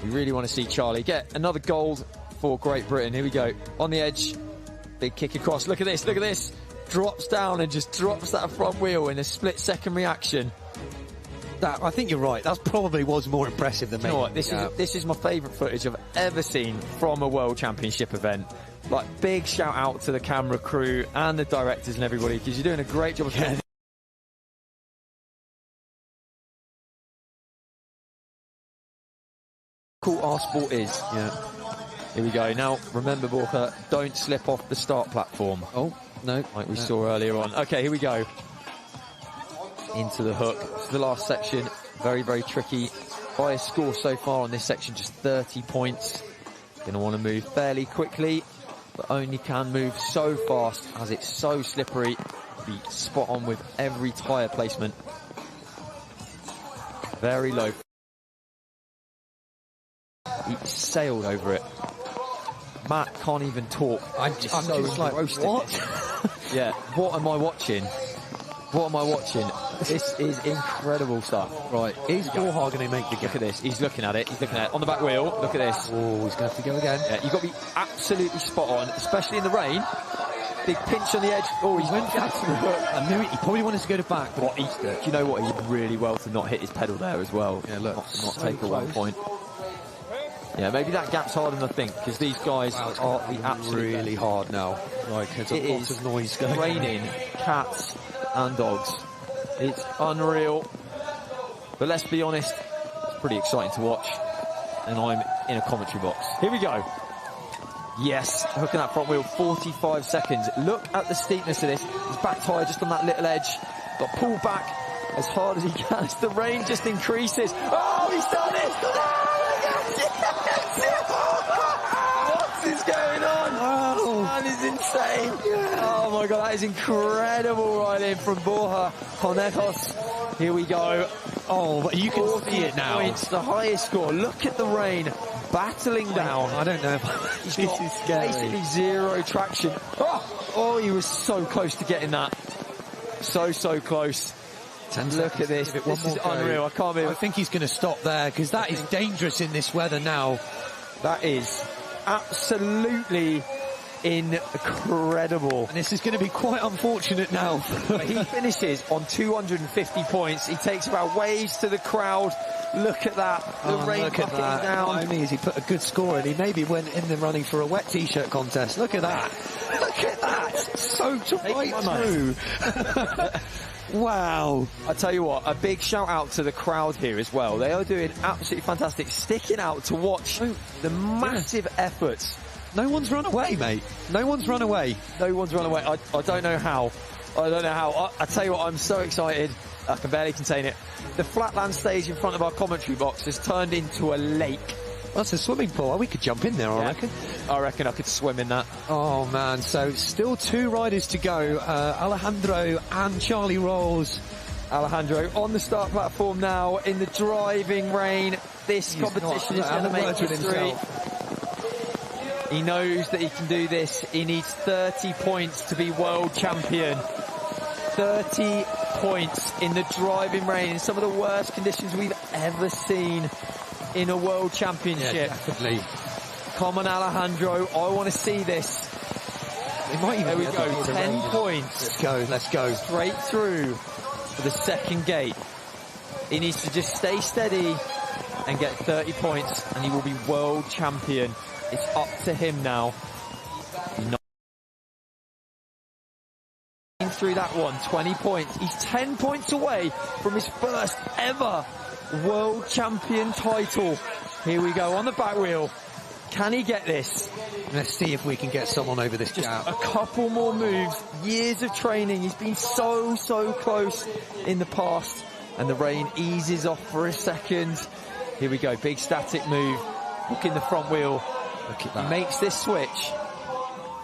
We really want to see Charlie get another gold for Great Britain. Here we go. On the edge. Big kick across. Look at this. Look at this. Drops down and just drops that front wheel in a split-second reaction. That, I think you're right. That probably was more impressive than me. You know what? This is my favourite footage I've ever seen from a World Championship event. Like, big shout out to the camera crew and the directors and everybody, because you're doing a great job of cool our sport is. Yeah. Here we go. Now, remember, Borja, don't slip off the start platform. Oh, no. Like we saw earlier on. Okay, here we go. Into the hook. This is the last section. Very, very tricky. Highest score so far on this section, just 30 points. Going to want to move fairly quickly, but only can move so fast as it's so slippery. Be spot on with every tyre placement. Very low. He sailed over it. Matt can't even talk. I'm so just like, what? Yeah, what am I watching? What am I watching? This is incredible stuff. Right, is Borja going to make the gap? Look at this. He's looking at it. He's looking at it. On the back wheel. Look at this. Oh, he's going to have to go again. Yeah, you've got to be absolutely spot on, especially in the rain. Big pinch on the edge. Oh, he went back to the hook. I knew it. He probably wanted to go to back, but do you know what? He did really well to not hit his pedal there as well. Yeah, look. Not so take a 1 point. Yeah, maybe that gap's harder than I think, because these guys are the absolute really hard now. Like, there's a lot of noise going on. Raining cats and dogs. It's unreal. But let's be honest, it's pretty exciting to watch. And I'm in a commentary box. Here we go. Yes, hooking that front wheel, 45 seconds. Look at the steepness of this. His back tyre just on that little edge. Got pulled back as hard as he can as the rain just increases. Oh, he's done it! What is going on? Wow. That is insane. Oh my god, that is incredible riding from Borja Conejos. Here we go. Oh, but you can see it now. It's the highest score. Look at the rain battling down. I don't know. This is scary. Basically zero traction. Oh, he was so close to getting that. So close. Look at this. This is unreal. I can't believe it. I think he's going to stop there, because that is dangerous in this weather now. That is absolutely incredible. And this is going to be quite unfortunate now. He finishes on 250 points. He takes about waves to the crowd. Look at that. The rain bucketing down. Not only has he put a good score in, he maybe went in the running for a wet t-shirt contest. Look at that. Look at that. Soaked right through. Wow. I tell you what, a big shout out to the crowd here as well. They are doing absolutely fantastic, sticking out to watch the massive efforts. No one's run away, mate. No one's run away. No one's run away. I don't know how. I don't know how. I tell you what, I'm so excited. I can barely contain it. The flatland stage in front of our commentary box has turned into a lake. That's a swimming pool. We could jump in there, I reckon. I reckon I could swim in that. Oh, man. So still 2 riders to go. Alejandro and Charlie Rolls. Alejandro on the start platform now in the driving rain. This competition is going to make history. He knows that he can do this. He needs 30 points to be world champion. 30 points in the driving rain in some of the worst conditions we've ever seen in a world championship. Yeah, definitely. Come on, Alejandro. I want to see this. There we go. 10 points. Let's go. Straight through for the second gate. He needs to just stay steady and get 30 points, and he will be world champion. It's up to him now. through that one. 20 points. He's 10 points away from his first ever world champion title. Here we go on the back wheel. Can he get this? Let's see if we can get someone over this gap. A couple more moves, years of training. He's been so close in the past, and the rain eases off for a second. Here we go, big static move. Look in the front wheel. Look at that. He makes this switch.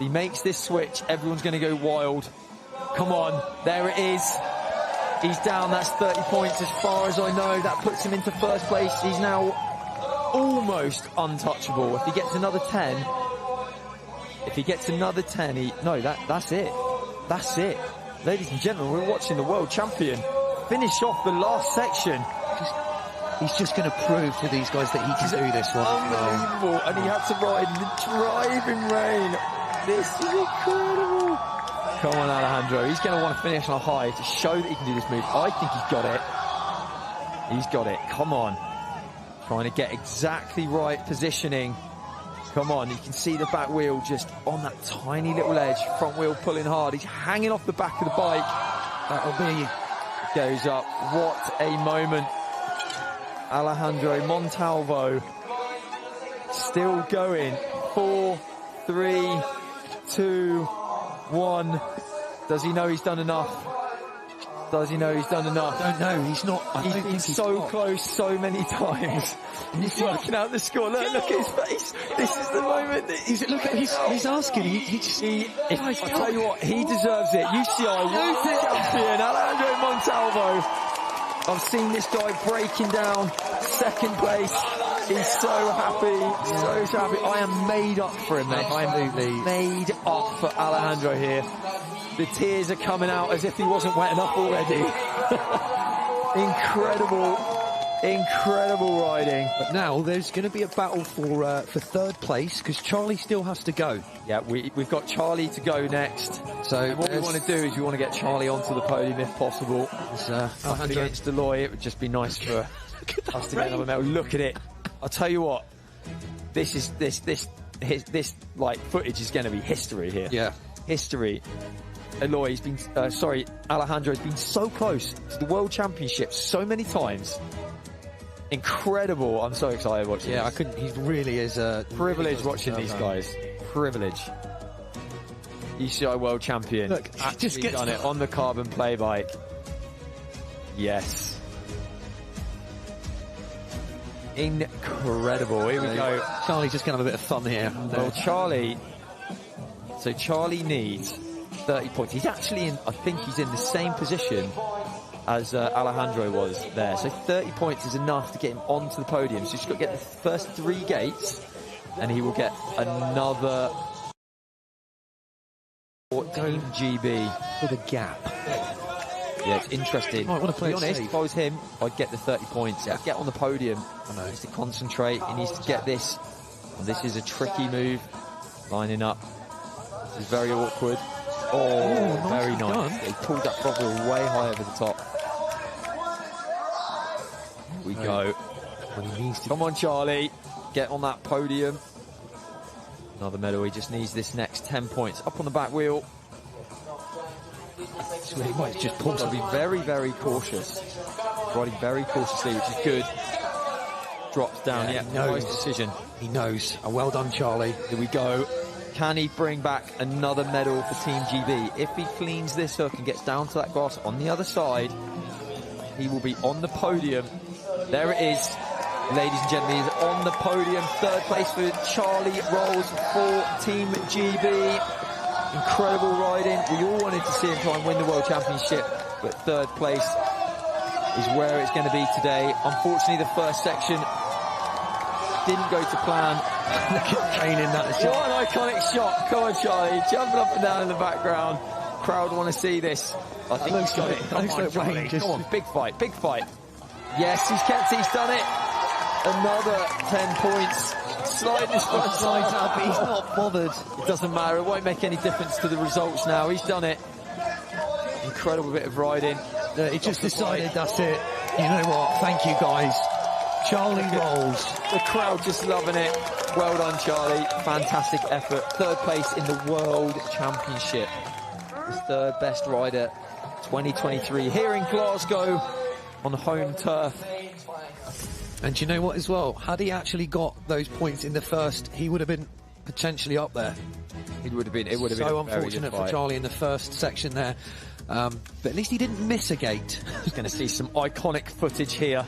He makes this switch. Everyone's going to go wild. Come on, there it is. He's down. That's 30 points as far as I know. That puts him into first place. He's now almost untouchable. If he gets another 10, that's it. That's it. Ladies and gentlemen, we're watching the world champion finish off the last section. He's just going to prove to these guys that he can do this one. Unbelievable. And he had to ride in the driving rain. This is incredible. Come on, Alejandro. He's going to want to finish on a high to show that he can do this move. I think he's got it. He's got it. Come on. Trying to get exactly right positioning. Come on, you can see the back wheel just on that tiny little edge. Front wheel pulling hard. He's hanging off the back of the bike. That'll be... Goes up. What a moment. Alejandro Montalvo still going. 4, 3, 2, 1. Does he know he's done enough? Does he know he's done enough? I don't know. He's not. He's been so close so many times. He's working out the score. Look at his face. This is the moment. He's asking. I'll tell you what, he deserves it. UCI world champion Alejandro Montalvo. I've seen this guy breaking down second place. He's so happy. So happy. I am made up for him, mate. I am made up for Alejandro here. The tears are coming out as if he wasn't wet enough already. Incredible riding. But now there's going to be a battle for third place because Charlie still has to go. Yeah, we've got Charlie to go next. So what we want to do is we want to get Charlie onto the podium if possible. Against Deloy, it would just be nice for us to get another medal. Look at it. I'll tell you what. This like footage is going to be history here. Yeah, history. Alejandro's been so close to the World Championship so many times. Incredible. I'm so excited watching this. He really is a privilege watching these guys. Privilege. UCI World Champion. Look, just done it on the carbon play bike. Yes. Incredible. Here we go. Charlie's just going to have a bit of fun here. Well, Charlie needs 30 points. He's actually I think he's in the same position as Alejandro was there. So 30 points is enough to get him onto the podium. So he's got to get the first 3 gates, and he will get another 14 GB for the gap. Yeah, it's interesting. To be honest, if I was him, I'd get the 30 points. Yeah. Get on the podium. He needs to concentrate. He needs to get this. And this is a tricky move. Lining up. This is very awkward. Oh, very nice. He pulled that front wheel way high over the top. Here we go. Come on, Charlie. Get on that podium. Another medal. He just needs this next 10 points. Up on the back wheel. So he might just pull. Be very, very cautious. Riding very cautiously, which is good. Drops down. Yeah, nice decision. He knows. Well done, Charlie. Here we go. Can he bring back another medal for Team GB? If he cleans this hook and gets down to that grass on the other side, he will be on the podium. There it is. Ladies and gentlemen, he's on the podium. Third place for Charlie Rolls for Team GB. Incredible riding. We all wanted to see him try and win the World Championship, but third place is where it's going to be today. Unfortunately, the first section didn't go to plan. Look at Kane in that shot. What an iconic shot. Come on, Charlie. Jumping up and down in the background. Crowd want to see this. I think he's got it. Come on, Charlie. Come on, big fight, big fight. Yes, he's done it. Another 10 points. Slide this one side up. He's not bothered. It doesn't matter. It won't make any difference to the results now. He's done it. Incredible bit of riding. He just decided that's it. You know what? Thank you, guys. Charlie Rolls. The crowd just loving it. Well done, Charlie. Fantastic effort. Third place in the World Championship. his third best rider 2023 here in Glasgow on home turf. And you know what as well? Had he actually got those points in the first, he would have been potentially up there. It would have been so unfortunate for Charlie in the first section there. But at least he didn't miss a gate. Just going to see some iconic footage here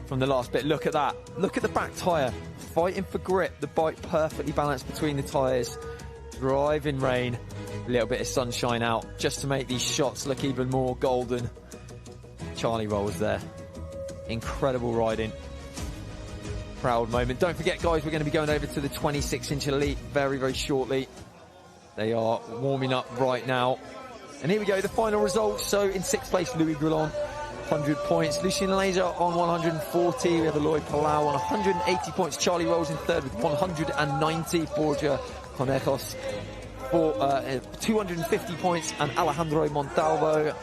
from the last bit. Look at that. Look at the back tyre. Fighting for grip. The bike perfectly balanced between the tyres. Driving rain. A little bit of sunshine out just to make these shots look even more golden. Charlie rolls there. Incredible riding. Proud moment. Don't forget, guys, we're going to be going over to the 26-inch Elite very, very shortly. They are warming up right now. And here we go, the final results. So in 6th place, Louis Grillon, 100 points. Lucien Laser on 140. We have Eloy Palau on 180 points. Charlie rolls in 3rd with 190. Borja Conejos for 250 points. And Alejandro Montalvo,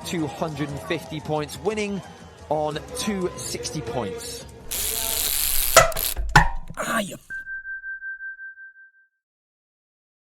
250 points, winning on 260 points. Ah, you